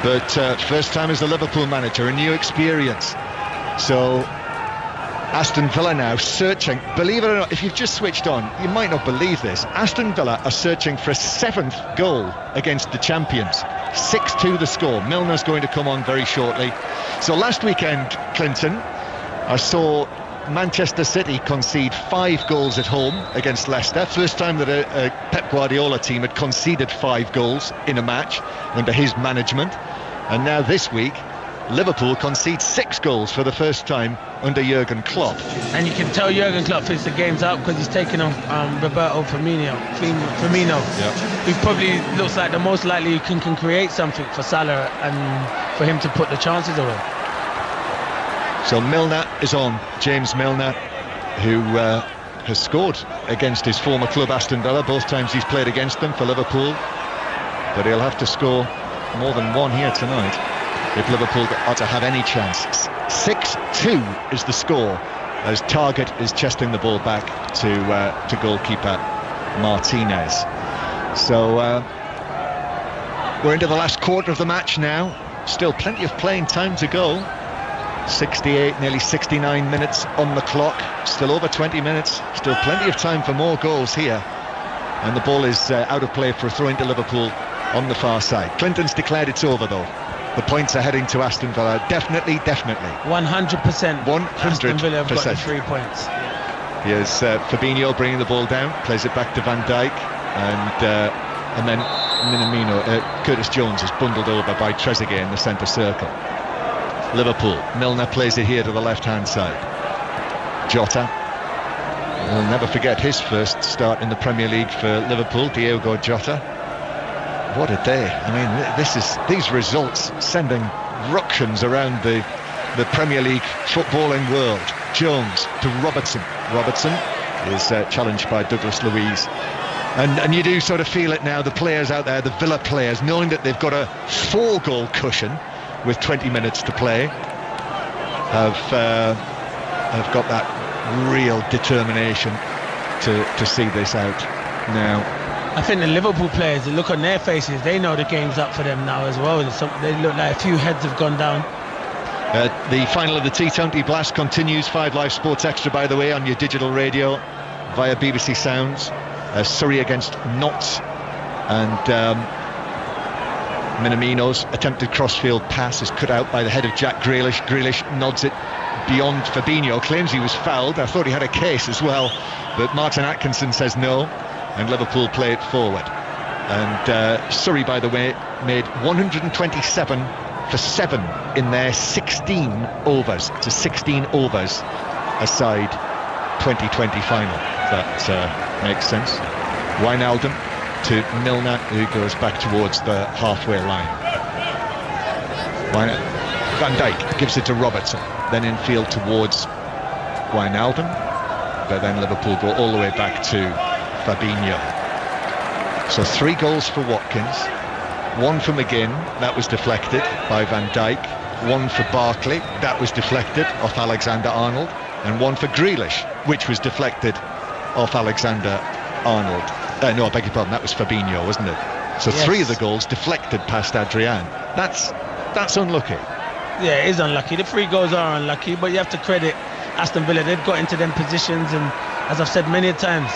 But first time as the Liverpool manager, a new experience. So Aston Villa now searching, believe it or not, if you've just switched on, you might not believe this, Aston Villa are searching for a 7th goal against the champions. 6-2 the score. Milner's going to come on very shortly. So last weekend, Clinton, I saw Manchester City concede 5 goals at home against Leicester. First time that a Pep Guardiola team had conceded 5 goals in a match under his management. And now this week, Liverpool concede 6 goals for the first time under Jurgen Klopp. And you can tell Jurgen Klopp thinks the game's out because he's taken off Roberto Firmino. Who probably looks like the most likely who can create something for Salah and for him to put the chances away. So Milner is on, James Milner, who has scored against his former club Aston Villa, both times he's played against them for Liverpool, but he'll have to score more than one here tonight if Liverpool are to have any chance. 6-2 is the score as Target is chesting the ball back to goalkeeper Martinez. So we're into the last quarter of the match now, still plenty of playing time to go. 68, nearly 69 minutes on the clock, still over 20 minutes, still plenty of time for more goals here, and the ball is out of play for a throw into Liverpool on the far side. Clinton's declared it's over though. The points are heading to Aston Villa. Definitely 100%. Aston Villa have got the 3 points. Here's Fabinho bringing the ball down, plays it back to Van Dijk, and then Minamino, Curtis Jones is bundled over by Trezeguet in the centre circle. Liverpool, Milner plays it here to the left-hand side. Jota, we'll never forget his first start in the Premier League for Liverpool, Diogo Jota. What a day. I mean, these results sending ructions around the Premier League footballing world. Jones to Robertson. Robertson is challenged by Douglas Luiz. And you do sort of feel it now, the players out there, the Villa players, knowing that they've got a 4-goal cushion with 20 minutes to play, have got that real determination to see this out now. I think the Liverpool players, they look on their faces, they know the game's up for them now as well. They look like a few heads have gone down. The final of the T20 Blast continues. 5 Live Sports Extra, by the way, on your digital radio via BBC Sounds. Surrey against Notts, and Minamino's attempted crossfield pass is cut out by the head of Jack Grealish. Grealish nods it beyond Fabinho, claims he was fouled. I thought he had a case as well, but Martin Atkinson says no, and Liverpool play it forward. And Surrey, by the way, made 127 for 7 in their 16 overs. It's a 16 overs aside 2020 final. That makes sense. Wijnaldum to Milner, who goes back towards the halfway line. Van Dijk gives it to Robertson, then infield towards Wijnaldum, but then Liverpool go all the way back to Fabinho. So 3 goals for Watkins, 1 for McGinn, that was deflected by Van Dijk, 1 for Barkley, that was deflected off Alexander-Arnold, and 1 for Grealish, which was deflected off Alexander-Arnold. No, I beg your pardon, that was Fabinho, wasn't it? So yes. 3 of the goals deflected past Adrian. That's unlucky. Yeah, it is unlucky. The 3 goals are unlucky, but you have to credit Aston Villa. They've got into them positions, and as I've said many times,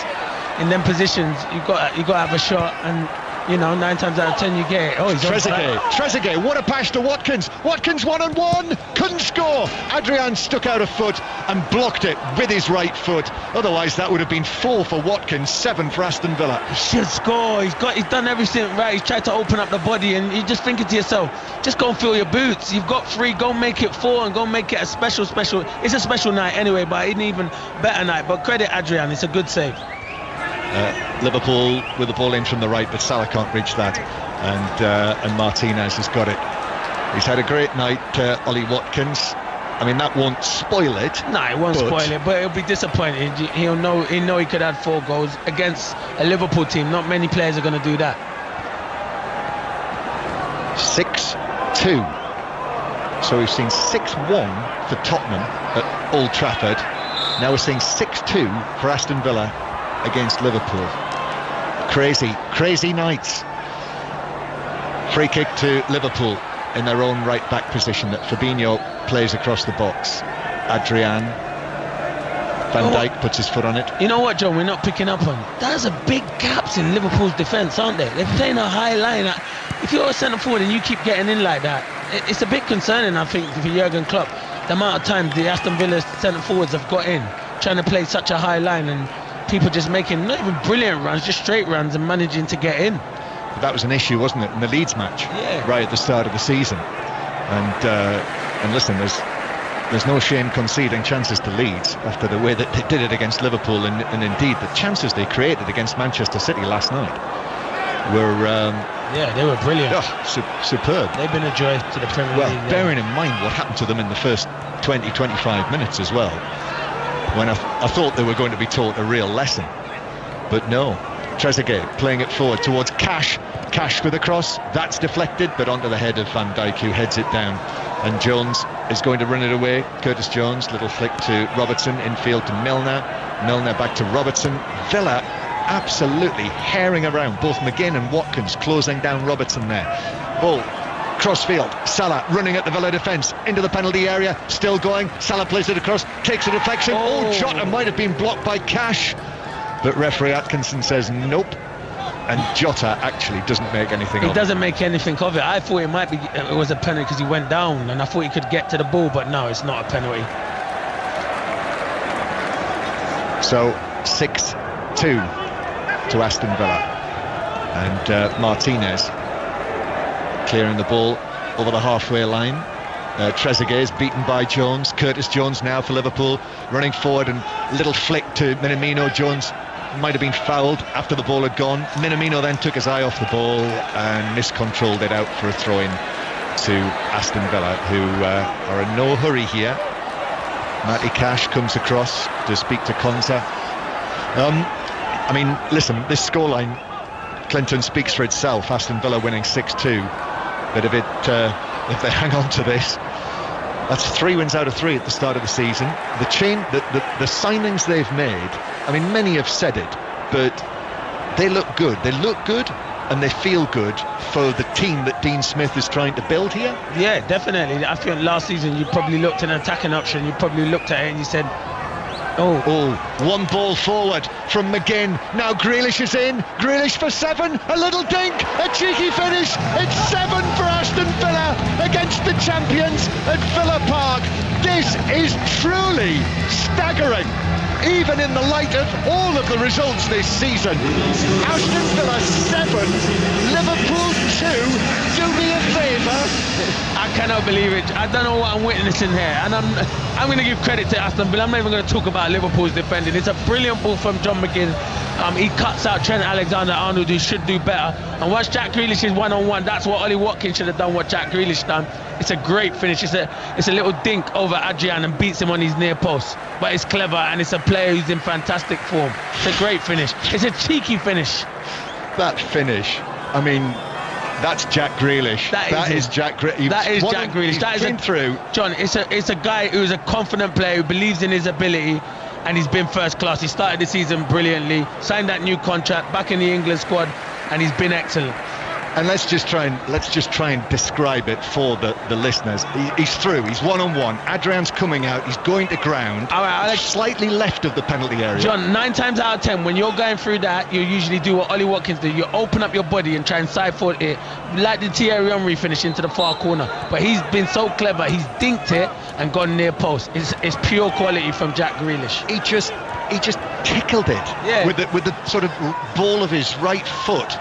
in them positions you got to have a shot, and 9 times out of 10 you get it. Oh, he's Trezeguet, what a pass to Watkins. Watkins 1-on-1, couldn't score. Adrian stuck out a foot and blocked it with his right foot. Otherwise that would have been 4 for Watkins, 7 for Aston Villa. He should score. He's done everything right. He's tried to open up the body, and you're just thinking to yourself, just go and fill your boots. You've got 3, go make it 4 and go make it a special. It's a special night anyway, but an even better night. But credit Adrian, it's a good save. Liverpool with the ball in from the right, but Salah can't reach that, and Martinez has got it. He's had a great night, Ollie Watkins. I mean, that won't spoil it. No, it won't spoil it, but it'll be disappointing. He'll know he could add 4 goals against a Liverpool team. Not many players are going to do that. 6-2. So we've seen 6-1 for Tottenham at Old Trafford. Now we're seeing 6-2 for Aston Villa against Liverpool. Crazy nights. Free kick to Liverpool in their own right back position that Fabinho plays across the box. Adrian, Van Dijk puts his foot on it. You know what, John, we're not picking up on? There's a big gaps in Liverpool's defence, aren't there? They're playing a high line. If you're a centre forward and you keep getting in like that, it's a bit concerning, I think, for Jurgen Klopp. The amount of times the Aston Villa centre forwards have got in trying to play such a high line, and people just making not even brilliant runs, just straight runs, and managing to get in. That was an issue, wasn't it, in the Leeds match, right at the start of the season, and And listen, there's no shame conceding chances to Leeds after the way that they did it against Liverpool, and indeed the chances they created against Manchester City last night were they were brilliant. Superb. They've been a joy to the Premier League. Well, bearing in mind what happened to them in the first 20-25 minutes as well, when I thought they were going to be taught a real lesson, but no. Trezeguet playing it forward towards Cash with a cross, that's deflected but onto the head of Van Dijk, who heads it down, and Jones is going to run it away. Curtis Jones, little flick to Robertson, infield to Milner back to Robertson. Villa absolutely herring around, both McGinn and Watkins closing down Robertson there. Ball crossfield, Salah running at the Villa defence into the penalty area, still going. Salah plays it across, takes a deflection. Jota might have been blocked by Cash, but referee Atkinson says nope, and Jota actually doesn't make anything of it. He doesn't make anything of it. I thought it was a penalty because he went down, and I thought he could get to the ball, but no, it's not a penalty. So 6-2 to Aston Villa, and Martinez clearing the ball over the halfway line. Trezeguet is beaten by Jones. Curtis Jones now for Liverpool, running forward, and little flick to Minamino. Jones might have been fouled after the ball had gone. Minamino then took his eye off the ball and miscontrolled it out for a throw-in to Aston Villa, who are in no hurry here. Matty Cash comes across to speak to Konsa. I mean, listen, this scoreline, Clinton, speaks for itself. Aston Villa winning 6-2, but if they hang on to this, that's 3 wins out of 3 at the start of the season. The signings they've made, I mean, many have said it, but they look good. They look good and they feel good for the team that Dean Smith is trying to build here. Yeah, definitely. I think last season you probably looked at an attacking option, you probably looked at it and you said, one ball forward from McGinn. Now Grealish is in. Grealish for 7. A little dink. A cheeky finish. It's 7 for Aston Villa against the champions at Villa Park. This is truly staggering, even in the light of all of the results this season. Aston Villa 7, Liverpool 2. Do me a favour. I cannot believe it. I don't know what I'm witnessing here, and I'm going to give credit to Aston Villa. I'm not even going to talk about Liverpool's defending. It's a brilliant ball from John McGinn. He cuts out Trent Alexander-Arnold, who should do better. And once Jack Grealish is one-on-one, that's what Ollie Watkins should have done, what Jack Grealish done. It's a great finish. It's a little dink over Adrian and beats him on his near post. But it's clever, and it's a player who's in fantastic form. It's a great finish. It's a cheeky finish. That finish, I mean, that's Jack Grealish. That is Jack Grealish. That is Jack Grealish. That is through. John, it's a guy who's a confident player who believes in his ability, and he's been first class. He started the season brilliantly, signed that new contract, back in the England squad, and he's been excellent. And let's just try and describe it for the listeners. He's through. He's one-on-one. Adrian's coming out. He's going to ground. All right, Alex, slightly left of the penalty area. John, 9 times out of 10, when you're going through that, you usually do what Ollie Watkins did. You open up your body and try and side-foot it, like the Thierry Henry finish into the far corner. But he's been so clever. He's dinked it and gone near post. It's pure quality from Jack Grealish. He just tickled it with the sort of ball of his right foot.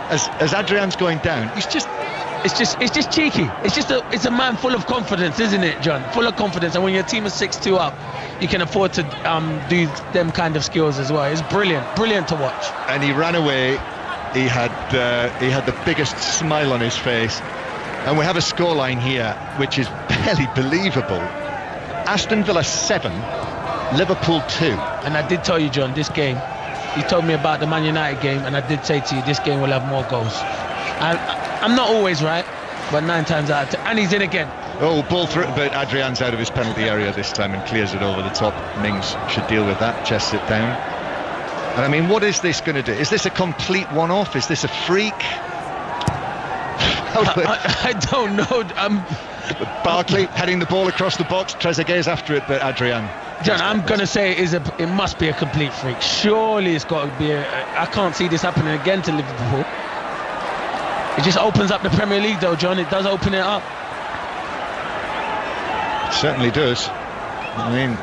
As Adrian's going down, it's just cheeky. It's a man full of confidence, isn't it, John? Full of confidence, and when your team is 6-2 up, you can afford to do them kind of skills as well. It's brilliant to watch. And he ran away. He had the biggest smile on his face, and we have a scoreline here which is barely believable. Aston Villa 7, Liverpool 2. And I did tell you, John, this game. You told me about the Man United game, and I did say to you this game will have more goals. I'm not always right, but 9 times out of 10, and he's in again. Ball through, but Adrian's out of his penalty area this time and clears it over the top. Mings should deal with that, chests it down. And I mean, what is this going to do? Is this a complete one-off? Is this a freak? I don't know. Barkley heading the ball across the box. Trezeguet's after it, but Adrian. John, I'm going to say it must be a complete freak. Surely it's got to be I can't see this happening again to Liverpool. It just opens up the Premier League though, John. It does open it up. It certainly does. I mean,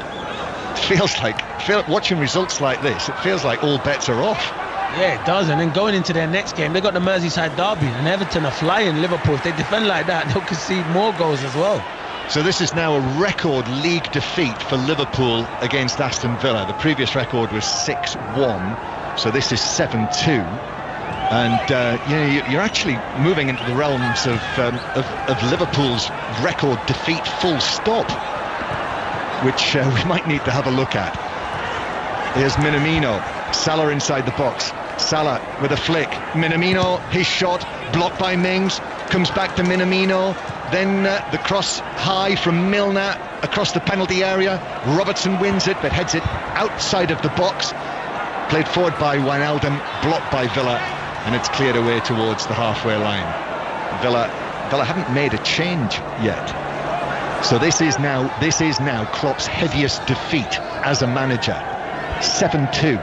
watching results like this, it feels like all bets are off. Yeah, it does. And then going into their next game, they've got the Merseyside derby, and Everton are flying Liverpool. If they defend like that, they'll concede more goals as well. So this is now a record league defeat for Liverpool against Aston Villa. The previous record was 6-1, so this is 7-2. And you're actually moving into the realms of Liverpool's record defeat full stop, which we might need to have a look at. Here's Minamino, Salah inside the box. Salah with a flick. Minamino, his shot, blocked by Mings, comes back to Minamino. Then the cross high from Milner across the penalty area. Robertson wins it, but heads it outside of the box. Played forward by Wijnaldum, blocked by Villa, and it's cleared away towards the halfway line. Villa haven't made a change yet. So this is now Klopp's heaviest defeat as a manager. 7-2.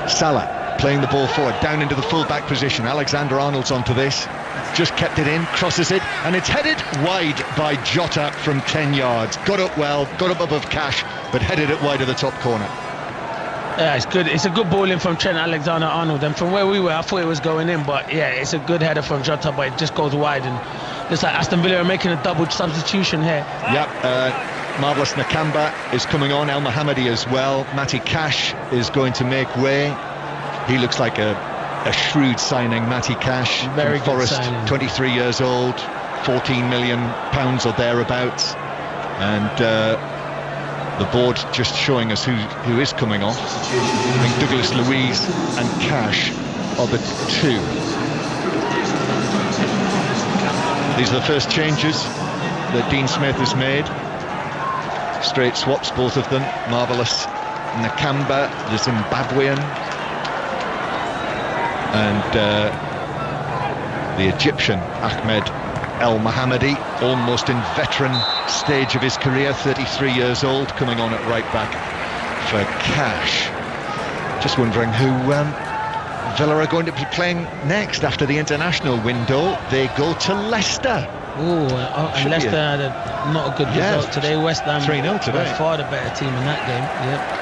Salah playing the ball forward, down into the full-back position. Alexander-Arnold's onto this. Just kept it in, crosses it, and it's headed wide by Jota from 10 yards. Got up well, got up above Cash, but headed it wide of the top corner. Yeah, it's good. It's a good ball in from Trent Alexander-Arnold, and from where we were, I thought it was going in, but yeah, it's a good header from Jota, but it just goes wide, and looks like Aston Villa are making a double substitution here. Yep, Marvelous Nakamba is coming on, El Mohammadi as well. Matty Cash is going to make way. He looks like a shrewd signing, Matty Cash. Very from good Forest, signing. 23 years old, £14 million or thereabouts. And the board just showing us who is coming off. I think Douglas Luiz and Cash are the two. These are the first changes that Dean Smith has made. Straight swaps, both of them. Marvelous Nakamba, the Zimbabwean, and the Egyptian Ahmed El Mohammadi, almost in veteran stage of his career, 33 years old, coming on at right back for Cash. Just wondering who Villa are going to be playing next after the international window. They go to Leicester. And Leicester had not a good result today. West Ham 3-0 today. By far the better team in that game.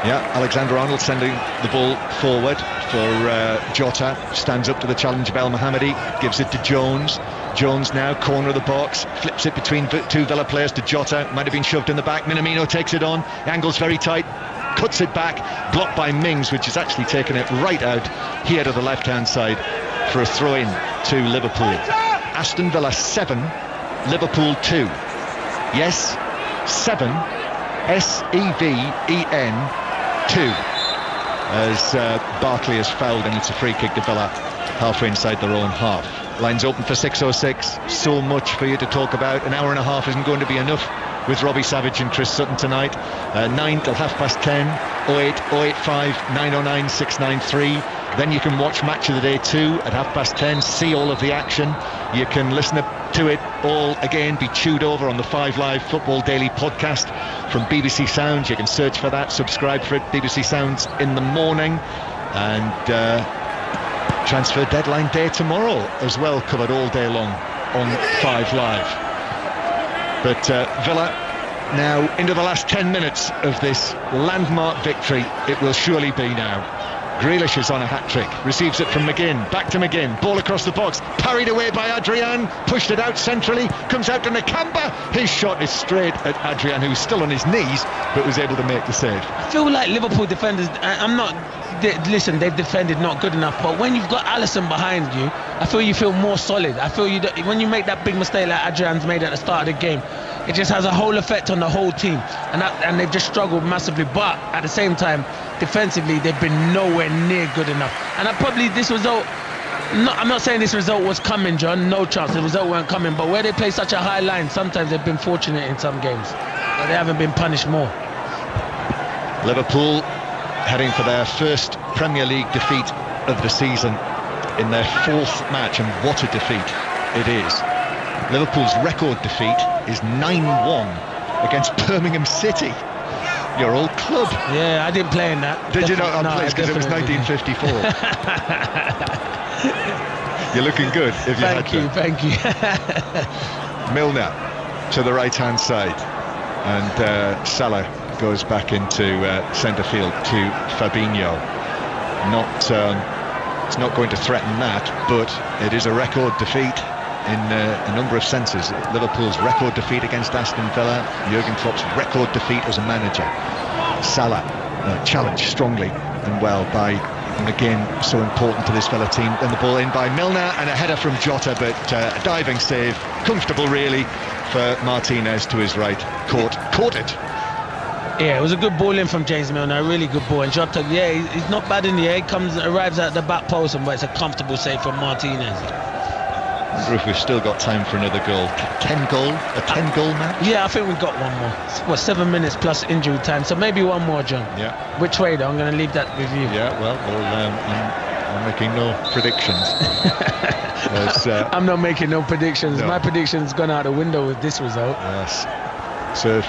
Yeah, Alexander-Arnold sending the ball forward for Jota. Stands up to the challenge of El Mohammadi, gives it to Jones. Jones now, corner of the box, flips it between two Villa players to Jota. Might have been shoved in the back. Minamino takes it on. The angle's very tight. Cuts it back, blocked by Mings, which has actually taken it right out here to the left-hand side for a throw-in to Liverpool. Aston Villa 7, Liverpool 2. Yes, 7, S-E-V-E-N 2. As Barkley has fouled, and it's a free kick to Villa halfway inside their own half. Lines open for 6:06. So much for you to talk about. An hour and a half isn't going to be enough with Robbie Savage and Chris Sutton tonight. 9 till 10:30. 08, 085 909 693. Then you can watch Match of the Day 2 at 10:30. See all of the action. You can listen to it all again, be chewed over on the 5 Live Football Daily podcast from BBC Sounds. You can search for that, subscribe for it. BBC Sounds in the morning. And transfer deadline day tomorrow as well, covered all day long on 5 Live. But Villa now into the last 10 minutes of this landmark victory. It will surely be now. Grealish is on a hat-trick, receives it from McGinn, back to McGinn, ball across the box, parried away by Adrian, pushed it out centrally, comes out to Nakamba. His shot is straight at Adrian, who's still on his knees, but was able to make the save. I feel like Liverpool defenders, listen, they've defended not good enough, but when you've got Alisson behind you, I feel you feel more solid. I feel when you make that big mistake like Adrian's made at the start of the game, it just has a whole effect on the whole team, and they've just struggled massively. But at the same time, defensively, they've been nowhere near good enough. And this result, I'm not saying this result was coming, John, no chance, the result weren't coming, but where they play such a high line, sometimes they've been fortunate in some games, but they haven't been punished more. Liverpool heading for their first Premier League defeat of the season in their 4th match, and what a defeat it is. Liverpool's record defeat is 9-1 against Birmingham City, your old club. Yeah, I didn't play in that. Did you not? No, because it was 1954. You're looking good if you had to. Thank you. Milner to the right-hand side, and Salah goes back into centre field to Fabinho. It's not going to threaten that, but it is a record defeat in a number of senses. Liverpool's record defeat against Aston Villa, Jurgen Klopp's record defeat as a manager. Salah challenged strongly and well by McGinn, so important to this Villa team. Then the ball in by Milner and a header from Jota, but a diving save, comfortable really for Martinez to his right. Caught it. Yeah, it was a good ball in from James Milner, a really good ball. And Jota, yeah, he's not bad in the air. Arrives at the back post, but it's a comfortable save from Martinez. I wonder if we've still got time for another goal. A 10-goal match? Yeah, I think we've got one more. 7 minutes plus injury time, so maybe one more, John. Yeah. Which way, though? I'm going to leave that with you. Yeah, well, I'm making no predictions. I'm not making no predictions. No. My prediction's gone out the window with this result. Yes. So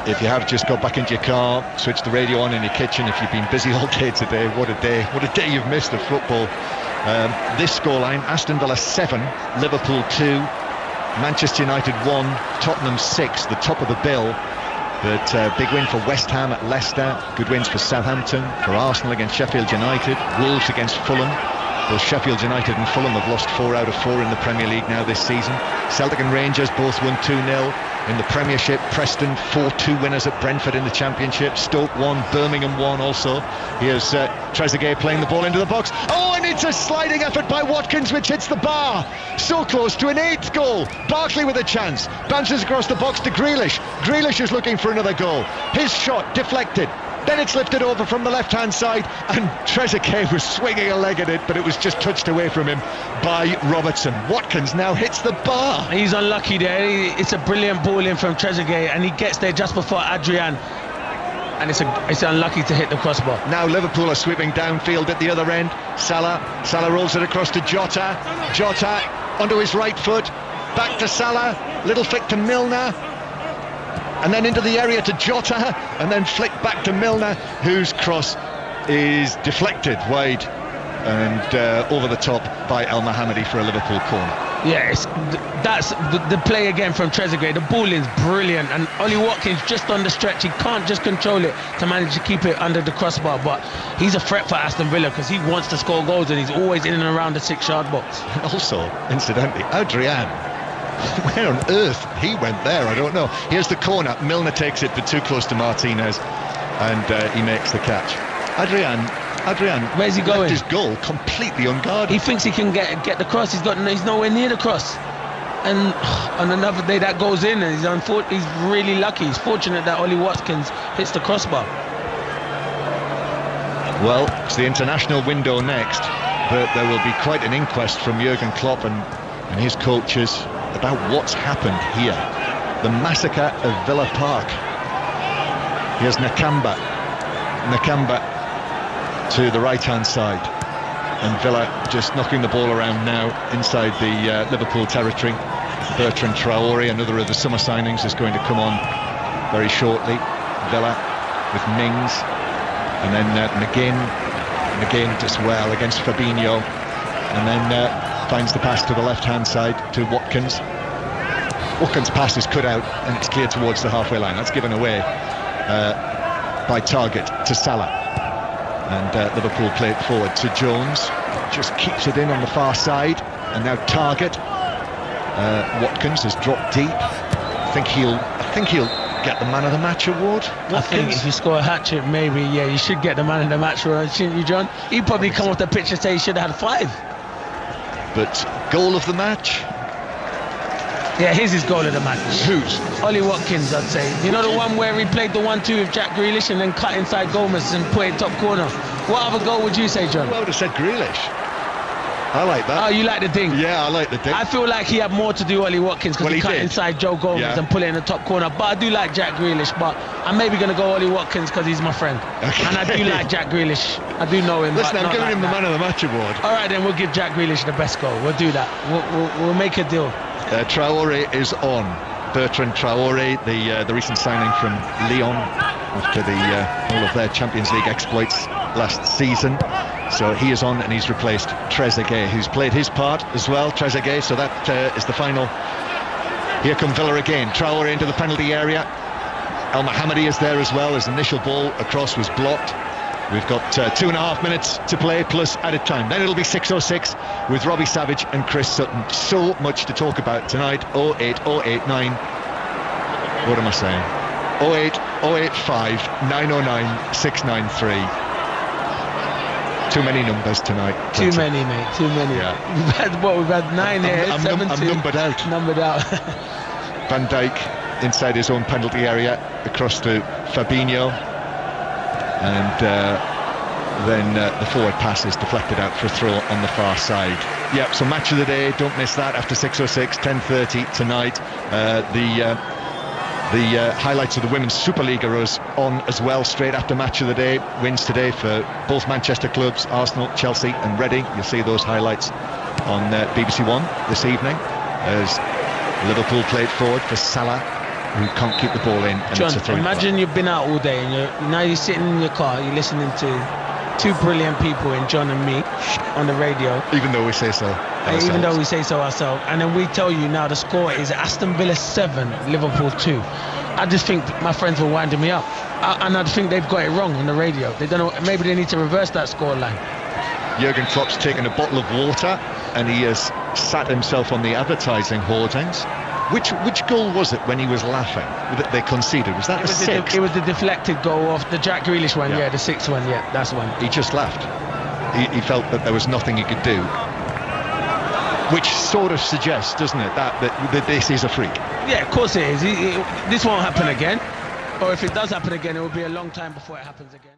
if you have just got back into your car, switch the radio on in your kitchen, if you've been busy all day today, what a day you've missed of football. This scoreline: Aston Villa 7, Liverpool 2, Manchester United 1, Tottenham 6, the top of the bill. But big win for West Ham at Leicester, good wins for Southampton, for Arsenal against Sheffield United, Wolves against Fulham. Both Sheffield United and Fulham have lost 4 out of 4 in the Premier League now this season. Celtic and Rangers both won 2-0. In the Premiership, Preston 4-2 winners at Brentford in the Championship. Stoke 1, Birmingham 1 also. Here's Trezeguet playing the ball into the box. Oh, and it's a sliding effort by Watkins which hits the bar. So close to an 8th goal. Barkley with a chance. Bounces across the box to Grealish. Grealish is looking for another goal. His shot deflected. Then it's lifted over from the left-hand side, and Trezeguet was swinging a leg at it, but it was just touched away from him by Robertson. Watkins now hits the bar. He's unlucky there. It's a brilliant ball in from Trezeguet, and he gets there just before Adrian. And it's unlucky to hit the crossbar. Now Liverpool are sweeping downfield at the other end. Salah rolls it across to Jota. Jota onto his right foot. Back to Salah. Little flick to Milner. And then into the area to Jota, and then flick back to Milner, whose cross is deflected wide and over the top by El Mohammadi for a Liverpool corner. Yes, that's the play again from Trezeguet. The ball is brilliant, and Ollie Watkins just on the stretch. He can't just control it to manage to keep it under the crossbar, but he's a threat for Aston Villa because he wants to score goals, and he's always in and around the 6-yard box. And also, incidentally, Adrian, where on earth he went there, I don't know. Here's the corner. Milner takes it, but too close to Martinez, and he makes the catch. Adrian, where's he going? His goal completely unguarded. He thinks he can get the cross. He's nowhere near the cross. And on another day that goes in, and he's really lucky. He's fortunate that Ollie Watkins hits the crossbar. Well, it's the international window next, but there will be quite an inquest from Jurgen Klopp and his coaches about what's happened here. The massacre of Villa Park. Here's Nakamba to the right-hand side, and Villa just knocking the ball around now inside the Liverpool territory. Bertrand Traore, another of the summer signings, is going to come on very shortly. Villa with Mings, and then McGinn does well against Fabinho, and then finds the pass to the left-hand side to Watkins. Watkins' pass is cut out and it's cleared towards the halfway line. That's given away by Targett to Salah, and Liverpool play it forward to Jones. Just keeps it in on the far side, and now Targett. Watkins has dropped deep. I think he'll get the man of the match award. I think if you score a hat-trick, maybe, yeah, you should get the man of the match award, shouldn't you, John? He'd probably come off the pitch and say he should have had 5. But goal of the match? Yeah, here's his goal of the match. Whose? Ollie Watkins, I'd say. You know the one where he played the 1-2 with Jack Grealish and then cut inside Gomez and put it top corner? What other goal would you say, John? Well, I would have said Grealish. I like that. Oh, you like the ding? Yeah, I like the ding. I feel like he had more to do, Ollie Watkins, because he cut inside Joe Gomez and put it in the top corner. But I do like Jack Grealish, but I'm maybe going to go Ollie Watkins because he's my friend. Okay. And I do like Jack Grealish. I do know him. Listen, but I'm giving him the man of the match award. All right, then we'll give Jack Grealish the best goal. We'll do that. We'll make a deal. Traore is on. Bertrand Traore, the recent signing from Lyon after all of their Champions League exploits last season. So he is on, and he's replaced Trezeguet, who's played his part as well. Trezeguet, so that is the final. Here come Villa again. Traore into the penalty area. El Mohammadi is there as well. His initial ball across was blocked. We've got 2.5 minutes to play plus added time. Then it'll be 6:06 with Robbie Savage and Chris Sutton. So much to talk about tonight. 08 089. What am I saying? 08 085 909 693. Too many numbers tonight. Too many, mate. Too many. Yeah. We've had 9 here. I'm numbered out. Numbered out. Van Dijk inside his own penalty area, across to Fabinho, and then the forward pass is deflected out for a throw on the far side. Yep, so match of the day, don't miss that after 6:06, 10:30 tonight. The highlights of the Women's Super League are on as well straight after match of the day. Wins today for both Manchester clubs, Arsenal, Chelsea and Reading. You'll see those highlights on BBC One this evening as Liverpool played forward for Salah, who can't keep the ball in, and John, it's a throw. imagine you've been out all day and now you're sitting in your car, you're listening to two brilliant people in John and me on the radio. Even though we say so ourselves. Even though we say so ourselves. And then we tell you now the score is Aston Villa 7, Liverpool 2. I just think my friends were winding me up. And I think they've got it wrong on the radio. They don't know, maybe they need to reverse that scoreline. Jurgen Klopp's taken a bottle of water and he has sat himself on the advertising hoardings. Which goal was it when he was laughing that they conceded? Was that the sixth? It was the deflected goal off the Jack Grealish one, the sixth one, that's one. He just laughed. He felt that there was nothing he could do. Which sort of suggests, doesn't it, that this is a freak? Yeah, of course it is. This won't happen again. Or if it does happen again, it will be a long time before it happens again.